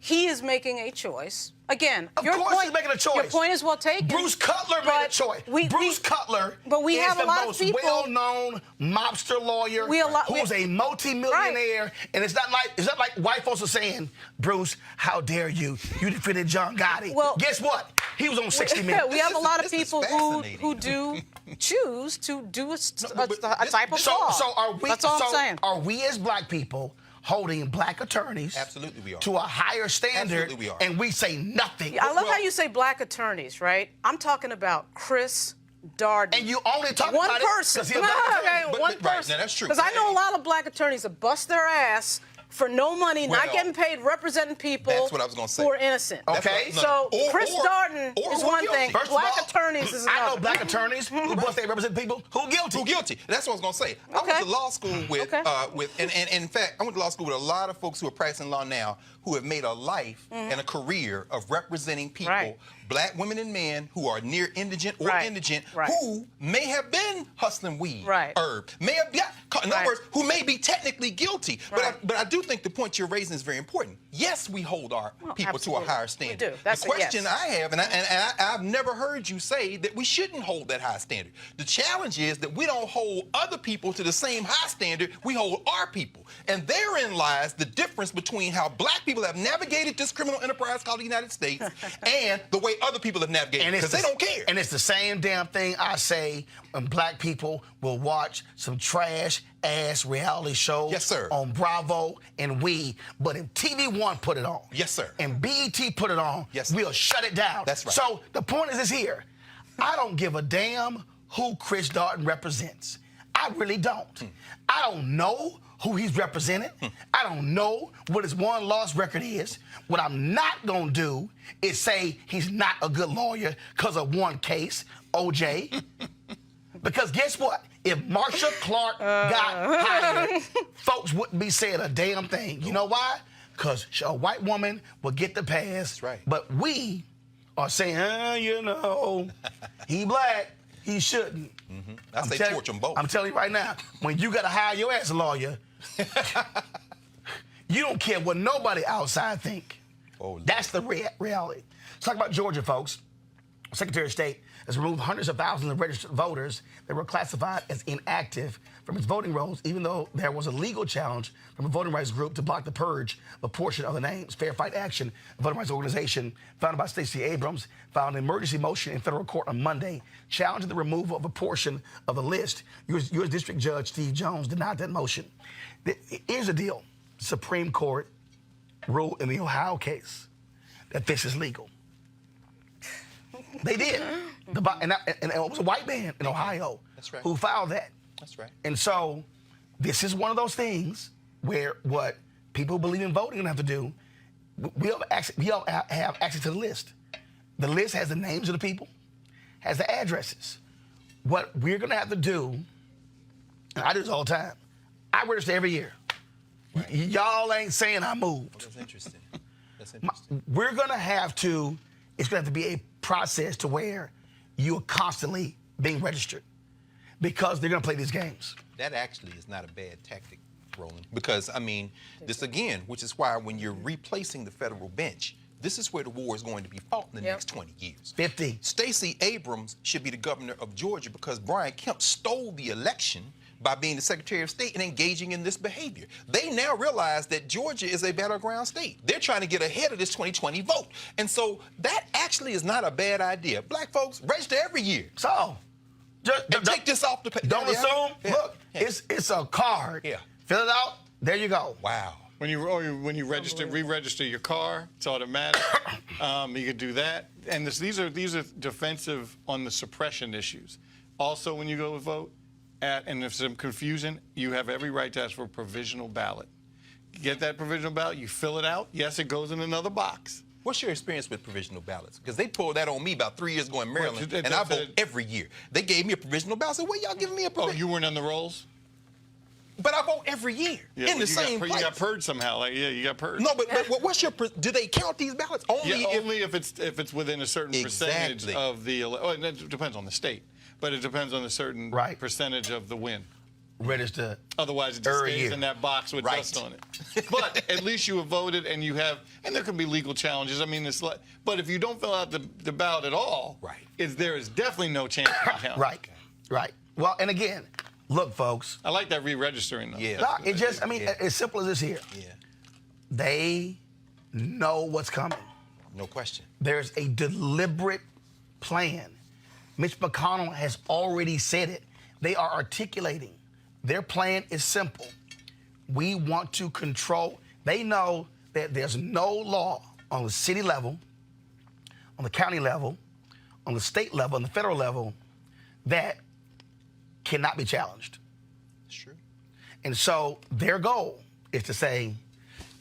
he is making a choice. Again, Of your course point, he's making a choice. Your point is well taken. Bruce Cutler made a but choice. we- Bruce Cutler but we is have a the lot of most people- well-known mobster lawyer who's a multimillionaire. And it's not like white folks are saying, Bruce, how dare you? You defended John Gotti. Well- guess what? He was on 60 Minutes. We have a lot of This is people fascinating. who do choose to do a but type of So law. are we? That's all I'm saying. Are we as black people holding black attorneys Absolutely we are. to a higher standard? Absolutely we are. And we say nothing. I love how you say black attorneys, right? I'm talking about Chris Darden. And you only talk one about person. it because he's a black attorney. But- one right, person. now that's true. Because I know a lot of black attorneys that bust their ass for no money, not Well, getting paid, representing people that's what I was gonna say. who are innocent. Okay. So Chris Darden is one guilty. thing. First of Black all, attorneys is another. I know black attorneys who bust they represent people who guilty. Who guilty? That's what I was gonna say. I went to law school with, and in fact, I went to law school with a lot of folks who are practicing law now who have made a life and a career of representing people, black women and men who are near indigent or indigent, who may have been hustling weed, herb, may have got caught. In other words, who may be technically guilty. But I do think the point you're raising is very important. Yes, we hold our people to a higher standard. We do. That's the question I have, and I've never heard you say that we shouldn't hold that high standard. The challenge is that we don't hold other people to the same high standard. We hold our people. And therein lies the difference between how black people have navigated this criminal enterprise called the United States and the way other people have navigated, because they don't care. And it's the same damn thing I say when black people will watch some trash-ass reality shows on Bravo and but if TV One put it on, and BET put it on, we'll shut it down. That's right. So the point is this here. I don't give a damn who Chris Darden represents. I really don't. I don't know who he's represented. I don't know what his one-loss record is. What I'm not going to do is say he's not a good lawyer because of one case, OJ. Because guess what? If Marsha Clark got hired, folks wouldn't be saying a damn thing. You know why? Because a white woman will get the pass. That's right. But we are saying, he black, he shouldn't. I say torch them both. I'm telling you right now, when you got to hire your ass a lawyer, you don't care what nobody outside think. That's the reality. Let's talk about Georgia, folks. Secretary of State has removed hundreds of thousands of registered voters that were classified as inactive from its voting rolls, even though there was a legal challenge from a voting rights group to block the purge of a portion of the names. Fair Fight Action, a voting rights organization founded by Stacey Abrams, filed an emergency motion in federal court on Monday, challenging the removal of a portion of the list. U.S. District Judge Steve Jones denied that motion. Here's the deal. The Supreme Court ruled in the Ohio case that this is legal. They did. And it was a white man in Ohio who filed that. That's right. And so this is one of those things where what people who believe in voting are going to have to do, we all have access to the list. The list has the names of the people, has the addresses. What we're going to have to do, and I do this all the time, I register every year. Y'all ain't saying I moved. That's interesting. That's interesting. We're going to have to, it's going to have to be a process to where you are constantly being registered because they're going to play these games. That actually is not a bad tactic, Roland, because, I mean, this again, which is why when you're replacing the federal bench, this is where the war is going to be fought in the next 20 years. 50. Stacey Abrams should be the governor of Georgia because Brian Kemp stole the election by being the Secretary of State and engaging in this behavior. They now realize that Georgia is a battleground state. They're trying to get ahead of this 2020 vote. And so that actually is not a bad idea. Black folks, register every year. So, and take this off the page. Don't assume. Look, it's a card. Fill it out. There you go. Wow. When you re-register your car, it's automatic. You could do that. And these are defensive on the suppression issues. Also, when you go to vote, and if some confusion, you have every right to ask for a provisional ballot. Get that provisional ballot, you fill it out. Yes, it goes in another box. What's your experience with provisional ballots? Because they pulled that on me about 3 years ago in Maryland, and I vote every year. They gave me a provisional ballot. I said, what y'all giving me a provisional? Oh, you weren't on the rolls? But I vote every year in the same place. You got purged somehow. You got purged. No, but what's your? Do they count these ballots only? Only if it's within a certain percentage of the. It depends on the state, but it depends on a certain percentage of the win. Register. Otherwise, it just stays in that box with dust on it. But at least you have voted, and you have, and there can be legal challenges. I mean, but if you don't fill out the ballot at all, there is definitely no chance of counting. Right. Well, and again. Look, folks. I like that re-registering, though. Yeah. It just, as simple as this here. Yeah. They know what's coming. No question. There's a deliberate plan. Mitch McConnell has already said it. They are articulating. Their plan is simple. We want to control. They know that there's no law on the city level, on the county level, on the state level, on the federal level, that cannot be challenged. It's true. And so their goal is to say,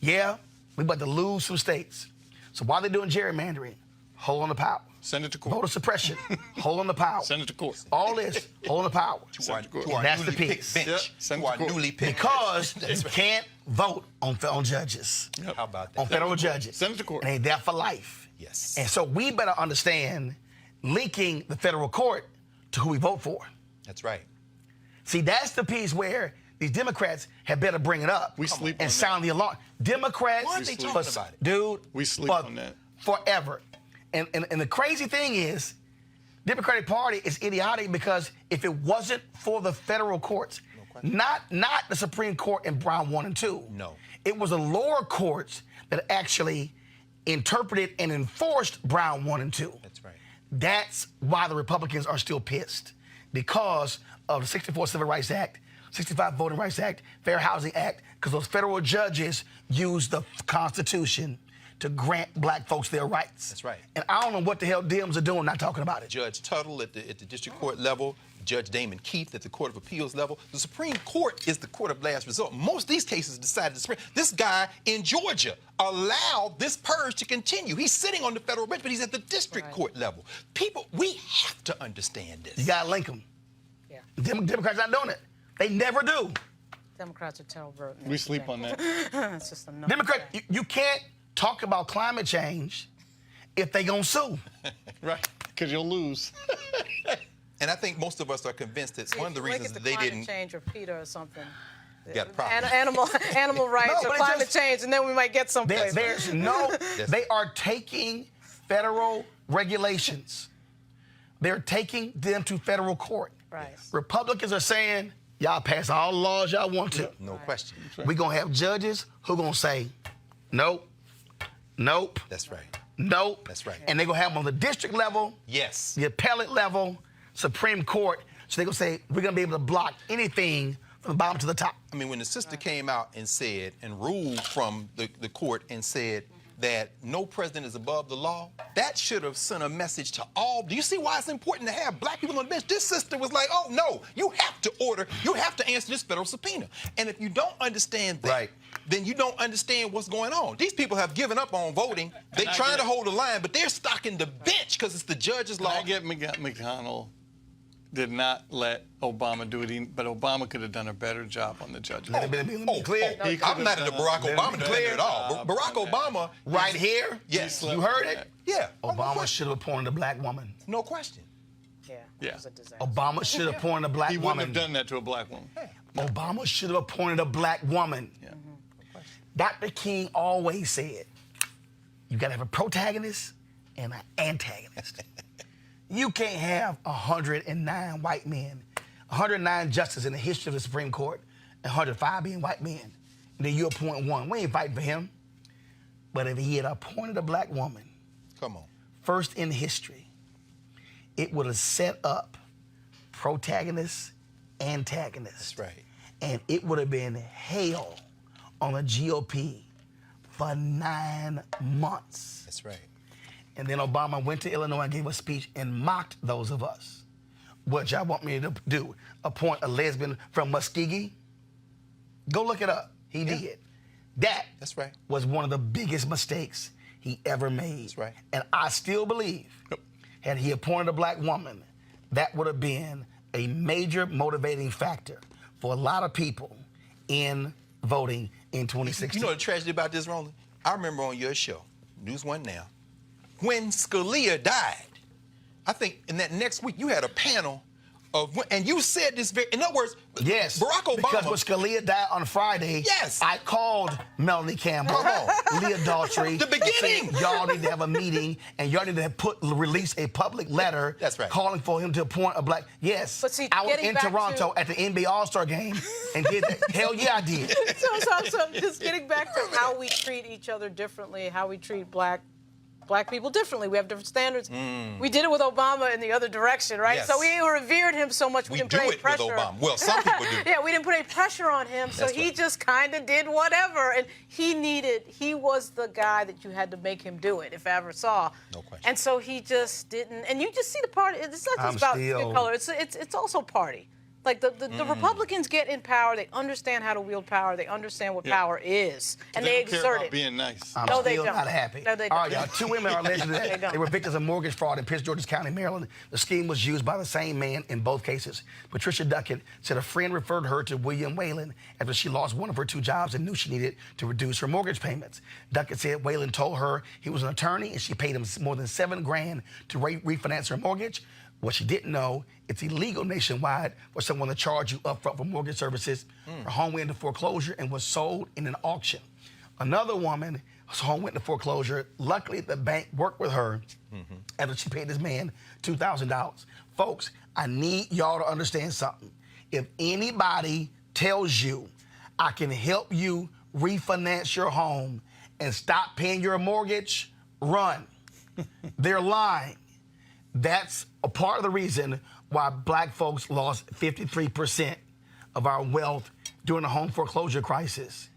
Yeah, we about to lose some states. So while they're doing gerrymandering, hold on to power. Send it to court. Voter suppression, hold on to power. Send it to court. All this, hold on to power. To our That's the newly piece. picked bench. Send To it our to court. newly picked Because bench. you can't vote on judges, How about on that? federal judges. Send it to court. And they're there for life. Yes. And so we better understand linking the federal court to who we vote for. That's right. See, that's the piece where these Democrats had better bring it up We sleep on and that. sound the alarm. Democrats, Why aren't they talking about it? Dude, We sleep for- on that. forever. And the crazy thing is, Democratic Party is idiotic because if it wasn't for the federal courts, not the Supreme Court in Brown 1 and 2, No. it was the lower courts that actually interpreted and enforced Brown 1 and 2. That's right. That's why the Republicans are still pissed, because of the 64 Civil Rights Act, 65 Voting Rights Act, Fair Housing Act, because those federal judges used the Constitution to grant black folks their rights. That's right. And I don't know what the hell Dems are doing not talking about it. Judge Tuttle at the district court level, Judge Damon Keith at the Court of Appeals level. The Supreme Court is the court of last resort. Most of these cases decided the Supreme. This guy in Georgia allowed this purge to continue. He's sitting on the federal bench, but he's at the district court level. People, we have to understand this. You gotta link them. Yeah. Democrats not doing it. They never do. Democrats are terrible. We sleep on that. It's just a no. Democrats, you can't talk about climate change if they gonna sue. Right. Because you'll lose. And I think most of us are convinced that one of the reasons that they didn't change or PETA or something. got a problem. Animal rights No, or but it climate just- change, and then we might get someplace. There's no, they are taking federal regulations. They're taking them to federal court. Right. Republicans are saying, y'all pass all the laws y'all want to. No question. We're going to have judges who going to say, nope, nope, That's right. nope. That's right. And they're going to have them on the district level, Yes. the appellate level, Supreme Court. So they're going to say, we're going to be able to block anything from the bottom to the top. I mean, when the sister came out and said and ruled from the court and said that no president is above the law, that should have sent a message to all. Do you see why it's important to have black people on the bench? This sister was like, oh, no, you have to answer this federal subpoena. And if you don't understand that, Right. then you don't understand what's going on. These people have given up on voting. They're trying to hold the line, but they're stocking the bench because it's the judge's law. I get McConnell did not let Obama do it, but Obama could have done a better job on the judges. Let me be clear. He could I'm not have into done Barack a Obama better defender at all. job Barack on that. Obama, Right here, yes, you heard it? yeah, Obama should have appointed a black woman. no question. Yeah. Yeah. It was a disaster. Obama should have appointed a black He woman. wouldn't have done that to a black woman. Obama should have appointed a black woman. Yeah. Dr. King always said, you gotta have a protagonist and an antagonist. You can't have 109 white men, 109 justices in the history of the Supreme Court, and 105 being white men. And then you appoint one. We ain't fighting for him. But if he had appointed a black woman, Come on. first in history, it would have set up protagonists, antagonists. That's right. And it would have been hell on the GOP for 9 months. That's right. And then Obama went to Illinois and gave a speech and mocked those of us. What y'all want me to do? Appoint a lesbian from Muskegee? Go look it up. He did. That's right. Was one of the biggest mistakes he ever made. That's right. And I still believe, had he appointed a black woman, that would have been a major motivating factor for a lot of people in voting in 2016. You know the tragedy about this, Roland? I remember on your show, News One Now, when Scalia died, I think in that next week you had a panel of, and you said this very, in other words, Yes, Barack Obama. because when Scalia died on Friday, Yes. I called Melanie Campbell, Come on. Leah Daltrey. The beginning. and said, y'all need to have a meeting, and y'all need to release a public letter That's right. calling for him to appoint a black. Yes, But see, I was getting in back Toronto to- at the NBA All-Star game and did that. Hell yeah, I did. So just getting back to how we treat each other differently, how we treat black people differently. We have different standards. We did it with Obama in the other direction, right? Yes. So we revered him so much we We didn't do put any it with pressure. Obama. Well, some people do. Yeah, we didn't put any pressure on him, so That's he right. just kind of did whatever. And he was the guy that you had to make him do it, if I ever saw. No question. And so he just didn't. And you just see the party. It's not I'm just about still- skin color. It's also party. Like the Republicans get in power, they understand how to wield power, they understand what power is, and they don't care exert about it. being nice. I'm No, they still don't. not happy. No, they All right, don't. y'all. 2 women are alleged that don't. they were victims of mortgage fraud in Prince George's County, Maryland. The scheme was used by the same man in both cases. Patricia Duckett said a friend referred her to William Whalen after she lost one of her 2 jobs and knew she needed to reduce her mortgage payments. Duckett said Whalen told her he was an attorney and she paid him more than $7 grand to refinance her mortgage. What she didn't know, it's illegal nationwide for someone to charge you upfront for mortgage services. Her home went into foreclosure and was sold in an auction. Another woman, whose home went into foreclosure. Luckily, the bank worked with her after she paid this man $2,000. Folks, I need y'all to understand something. If anybody tells you I can help you refinance your home and stop paying your mortgage, run. They're lying. That's a part of the reason why black folks lost 53% of our wealth during the home foreclosure crisis.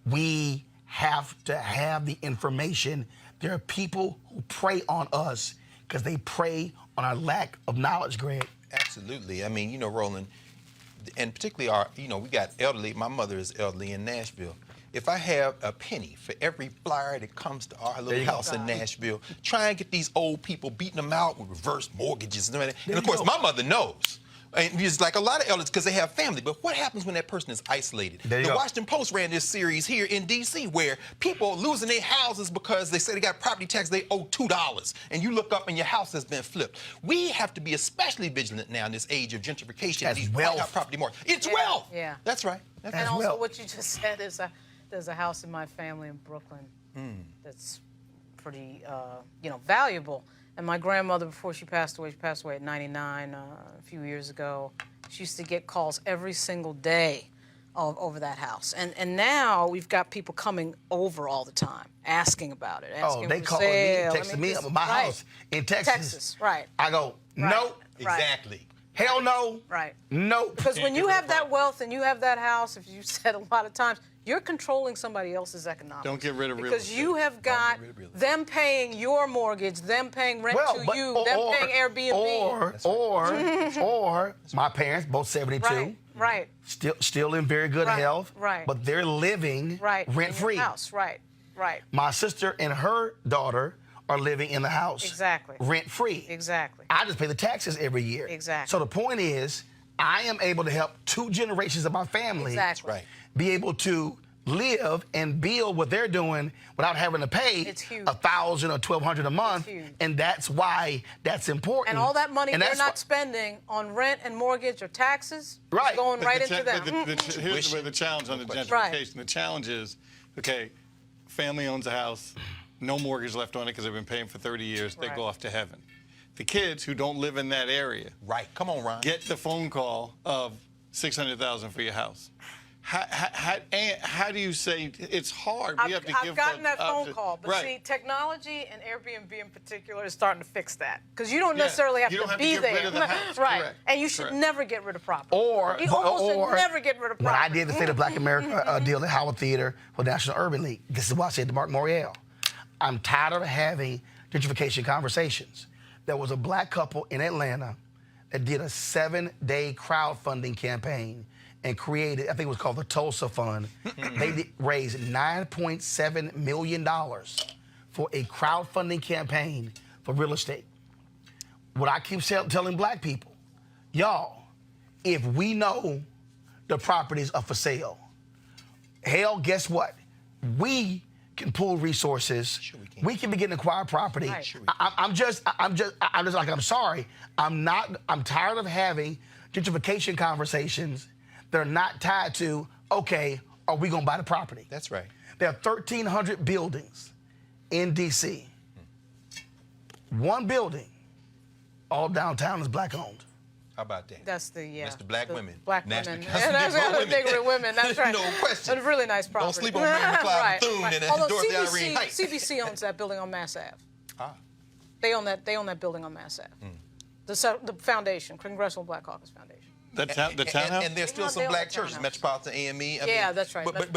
We have to have the information. There are people who prey on us because they prey on our lack of knowledge, Greg. Absolutely. I mean, Roland, and particularly we got elderly. My mother is elderly in Nashville. If I have a penny for every flyer that comes to our little house in Nashville, try and get these old people, beating them out with reverse mortgages and everything. And of course, my mother knows. And it's like a lot of elders because they have family. But what happens when that person is isolated? The Washington Post ran this series here in D.C. where people are losing their houses because they say they got property tax, they owe $2. And you look up and your house has been flipped. We have to be especially vigilant now in this age of gentrification. That's wealth. Property market. It's wealth. Yeah. That's right. And also what you just said is there's a house in my family in Brooklyn that's pretty, valuable. And my grandmother, before she passed away at 99 a few years ago, she used to get calls every single day over that house. And now we've got people coming over all the time, asking about it. Asking They for call me, sale. texting me up at my house in Texas. Texas, right. I go, nope. Right. Exactly. Hell no. Right. Nope. Because when you have that wealth and you have that house, if you said a lot of times, you're controlling somebody else's economics. Don't get rid of real Because estate. you have got them paying your mortgage, them paying rent to you, them paying Airbnb. Or my parents, both 72. Right. Still in very good health. Right. But they're living rent-free. In your house. Right. My sister and her daughter are living in the house. Exactly. Rent-free. Exactly. I just pay the taxes every year. Exactly. So the point is, I am able to help 2 generations of my family be able to live and build what they're doing without having to pay $1,000 or $1,200 a month. And that's why that's important. And all that money they're not spending on rent and mortgage or taxes is going right into them. Here's where the challenge on the gentrification. The challenge is, okay, family owns a house, no mortgage left on it because they've been paying for 30 years. They go off to heaven. The kids who don't live in that area, come on, Ron, get the phone call of $600,000 for your house. How do you say it's hard? I've gotten that phone call, but see, technology and Airbnb in particular is starting to fix that because you don't necessarily have to be there, get rid of the house. right? Correct. And you should never get rid of property. You almost should never get rid of property. When I did the State of Black America deal at Howard Theater for National Urban League, this is what I said to Mark Morial. I'm tired of having gentrification conversations. There was a black couple in Atlanta that did a 7-day crowdfunding campaign and created, I think it was called the Tulsa Fund. They raised $9.7 million for a crowdfunding campaign for real estate. What I keep telling black people, y'all, if we know the properties are for sale, hell, guess what? We can pool resources. Sure we can. We can begin to acquire property. Right. Sure I'm just like, I'm sorry. I'm tired of having gentrification conversations that are not tied to, okay, are we gonna buy the property? That's right. There are 1,300 buildings in D.C. One building, all downtown, is black owned. How about that? That's the Mr. Black Women. Black National women. Council That's of bigger women. That's right. No question. It's a really nice property. Don't sleep on Mary McLeod Bethune and Although Dorothy Irene Heights. CBC owns that building on Mass Ave. Ah. They own that building on Mass Ave. The foundation, Congressional Black Caucus Foundation. The townhouse? And there's still some black churches, Metropolitan AME. That's right. But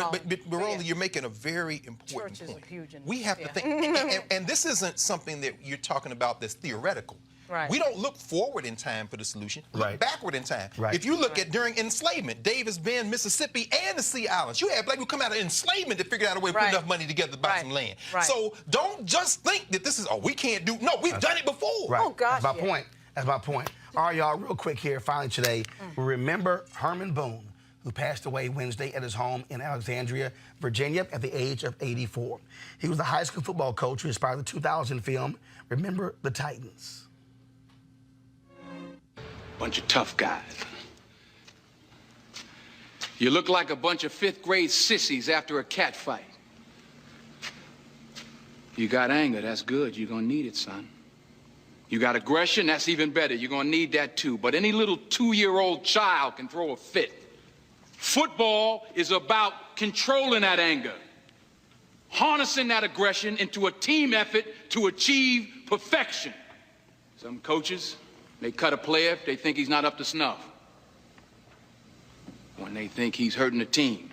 Roland, you're making a very important Churches point. are huge. We have to think, and this isn't something that you're talking about that's theoretical. Right. We don't look forward in time for the solution. Look Right. backward in time. Right. If you look at during enslavement, Davis Bend, Mississippi, and the Sea Islands, you had black people come out of enslavement to figure out a way to put Right. enough money together to buy Right. some land. Right. So don't just think that this is, oh, we can't do. No, we've done it before. Right. Oh, gosh, That's my yeah. point. That's my point. All right, y'all, real quick here, finally today, we remember Herman Boone, who passed away Wednesday at his home in Alexandria, Virginia, at the age of 84. He was the high school football coach who inspired the 2000 film, Remember the Titans. Bunch of tough guys. You look like a bunch of fifth-grade sissies after a cat fight. You got anger, that's good. You're gonna need it, son. You got aggression, that's even better. You're gonna need that too. But any little 2-year-old child can throw a fit. Football is about controlling that anger, harnessing that aggression into a team effort to achieve perfection. Some coaches, they cut a player if they think he's not up to snuff, when they think he's hurting the team.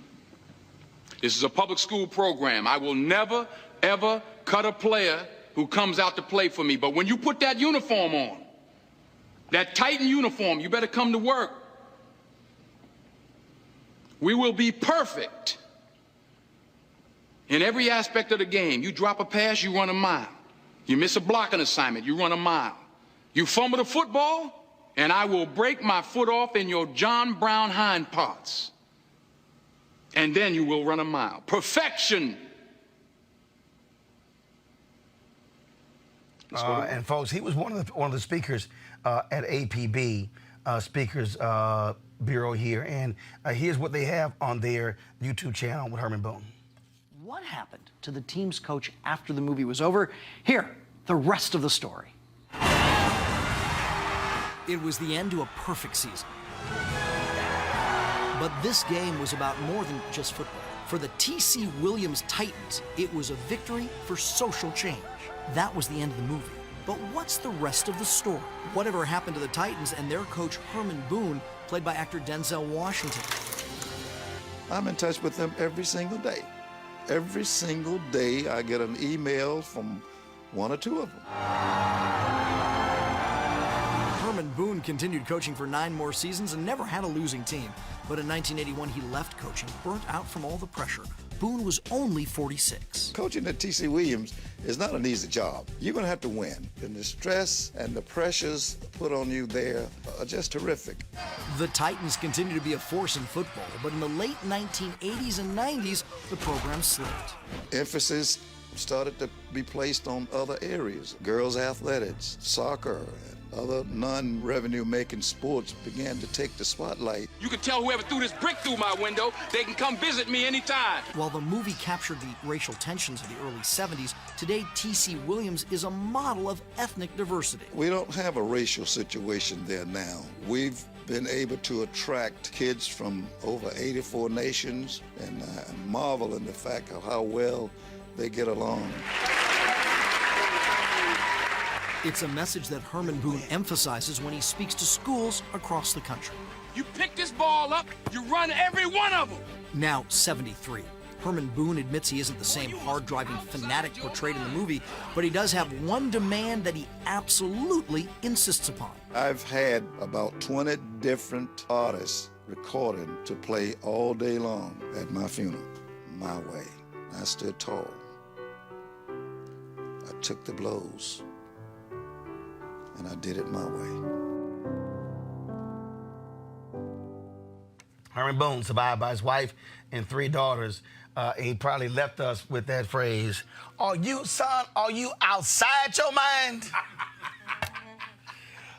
This is a public school program. I will never, ever cut a player who comes out to play for me. But when you put that uniform on, that Titan uniform, you better come to work. We will be perfect in every aspect of the game. You drop a pass, you run a mile. You miss a blocking assignment, you run a mile. You fumble the football, and I will break my foot off in your John Brown hind parts. And then you will run a mile. Perfection. And folks, he was one of the speakers at APB, Speakers Bureau here, and here's what they have on their YouTube channel with Herman Boone. What happened to the team's coach after the movie was over? Here, the rest of the story. It was the end to a perfect season. But this game was about more than just football. For the T.C. Williams Titans, it was a victory for social change. That was the end of the movie. But what's the rest of the story? Whatever happened to the Titans and their coach Herman Boone, played by actor Denzel Washington? I'm in touch with them every single day. Every single day I get an email from one or two of them. Herman Boone continued coaching for 9 more seasons and never had a losing team. But in 1981, he left coaching, burnt out from all the pressure. Boone was only 46. Coaching at T.C. Williams is not an easy job. You're going to have to win. And the stress and the pressures put on you there are just terrific. The Titans continue to be a force in football, but in the late 1980s and 90s, the program slipped. Emphasis started to be placed on other areas. Girls athletics, soccer, and other non-revenue making sports began to take the spotlight. You can tell whoever threw this brick through my window, they can come visit me anytime. While the movie captured the racial tensions of the early 70s, today T.C. Williams is a model of ethnic diversity. We don't have a racial situation there now. We've been able to attract kids from over 84 nations, and I marvel in the fact of how well they get along. It's a message that Herman Boone emphasizes when he speaks to schools across the country. You pick this ball up, you run every one of them. Now 73. Herman Boone admits he isn't the same hard-driving fanatic portrayed in the movie, but he does have one demand that he absolutely insists upon. I've had about 20 different artists recording to play all day long at my funeral, my way. I stood tall. I took the blows, and I did it my way. Herman Boone survived by his wife and 3 daughters. He probably left us with that phrase, are you outside your mind?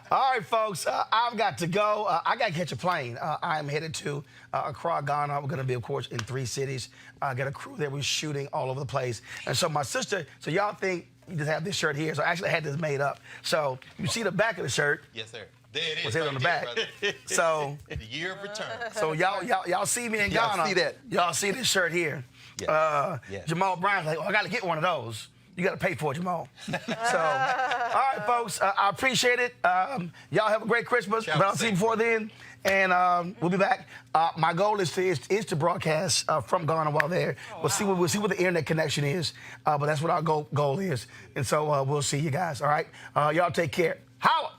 All right, folks, I've got to go. I got to catch a plane. I'm headed to Accra, Ghana. We're going to be, of course, in 3 cities. I got a crew there. We're shooting all over the place. And so my sister, so y'all think you just have this shirt here. So I actually had this made up. So you see the back of the shirt. Yes, sir. There it is. What's on the back? Brother. So The year of return. so y'all see me in Y'all Ghana. see that? Y'all see this shirt here. Yes. Yes. Jamal Brown's like, I got to get one of those. You got to pay for it, Jamal. So, all right, folks, I appreciate it. Y'all have a great Christmas, but I'll see you before then. And we'll be back. My goal is to broadcast from Ghana while there. We'll see what the internet connection is, but that's what our goal is. And so we'll see you guys. All right, y'all take care. Holla!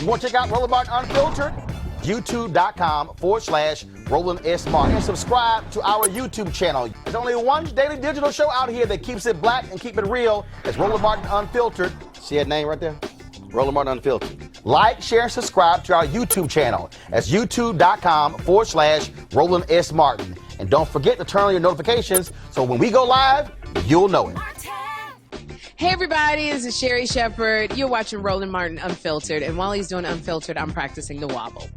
You want to check out Roland Martin Unfiltered? YouTube.com/Roland S. Martin. And subscribe to our YouTube channel. There's only one daily digital show out here that keeps it black and keep it real. It's Roland Martin Unfiltered. See that name right there? Roland Martin Unfiltered. Like, share, and subscribe to our YouTube channel. That's YouTube.com/Roland S. Martin. And don't forget to turn on your notifications so when we go live, you'll know it. Hey everybody, this is Sherry Shepherd. You're watching Roland Martin Unfiltered, and while he's doing Unfiltered, I'm practicing the wobble.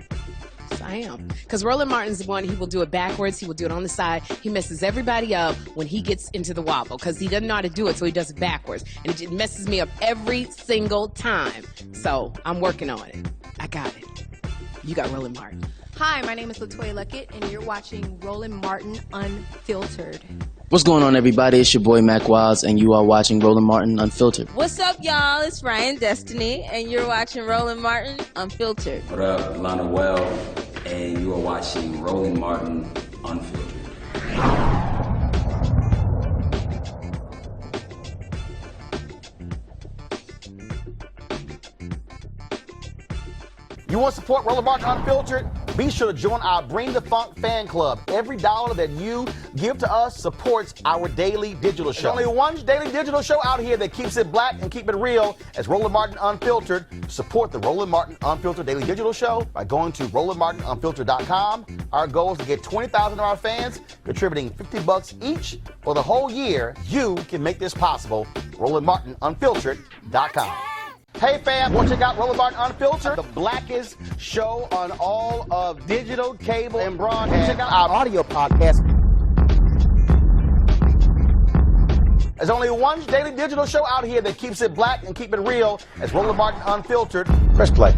Yes, I am. Because Roland Martin's the one, he will do it backwards, he will do it on the side. He messes everybody up when he gets into the wobble, because he doesn't know how to do it, so he does it backwards. And it messes me up every single time. So, I'm working on it. I got it. You got Roland Martin. Hi, my name is LaToya Luckett, and you're watching Roland Martin Unfiltered. What's going on, everybody? It's your boy Mac Wiles, and you are watching Roland Martin Unfiltered. What's up, y'all? It's Ryan Destiny, and you're watching Roland Martin Unfiltered. What up, Lana Well, and you are watching Roland Martin Unfiltered. You want to support Roland Martin Unfiltered? Be sure to join our Bring the Funk fan club. Every dollar that you give to us supports our daily digital show. There's only one daily digital show out here that keeps it black and keep it real. It's Roland Martin Unfiltered. Support the Roland Martin Unfiltered daily digital show by going to RolandMartinUnfiltered.com. Our goal is to get 20,000 of our fans contributing $50 each for the whole year. You can make this possible. RolandMartinUnfiltered.com. Hey fam, want to check out Roland Martin Unfiltered? The blackest show on all of digital, cable, and broadcast. Check out our audio podcast. There's only one daily digital show out here that keeps it black and keep it real. It's Roland Martin Unfiltered. Press play.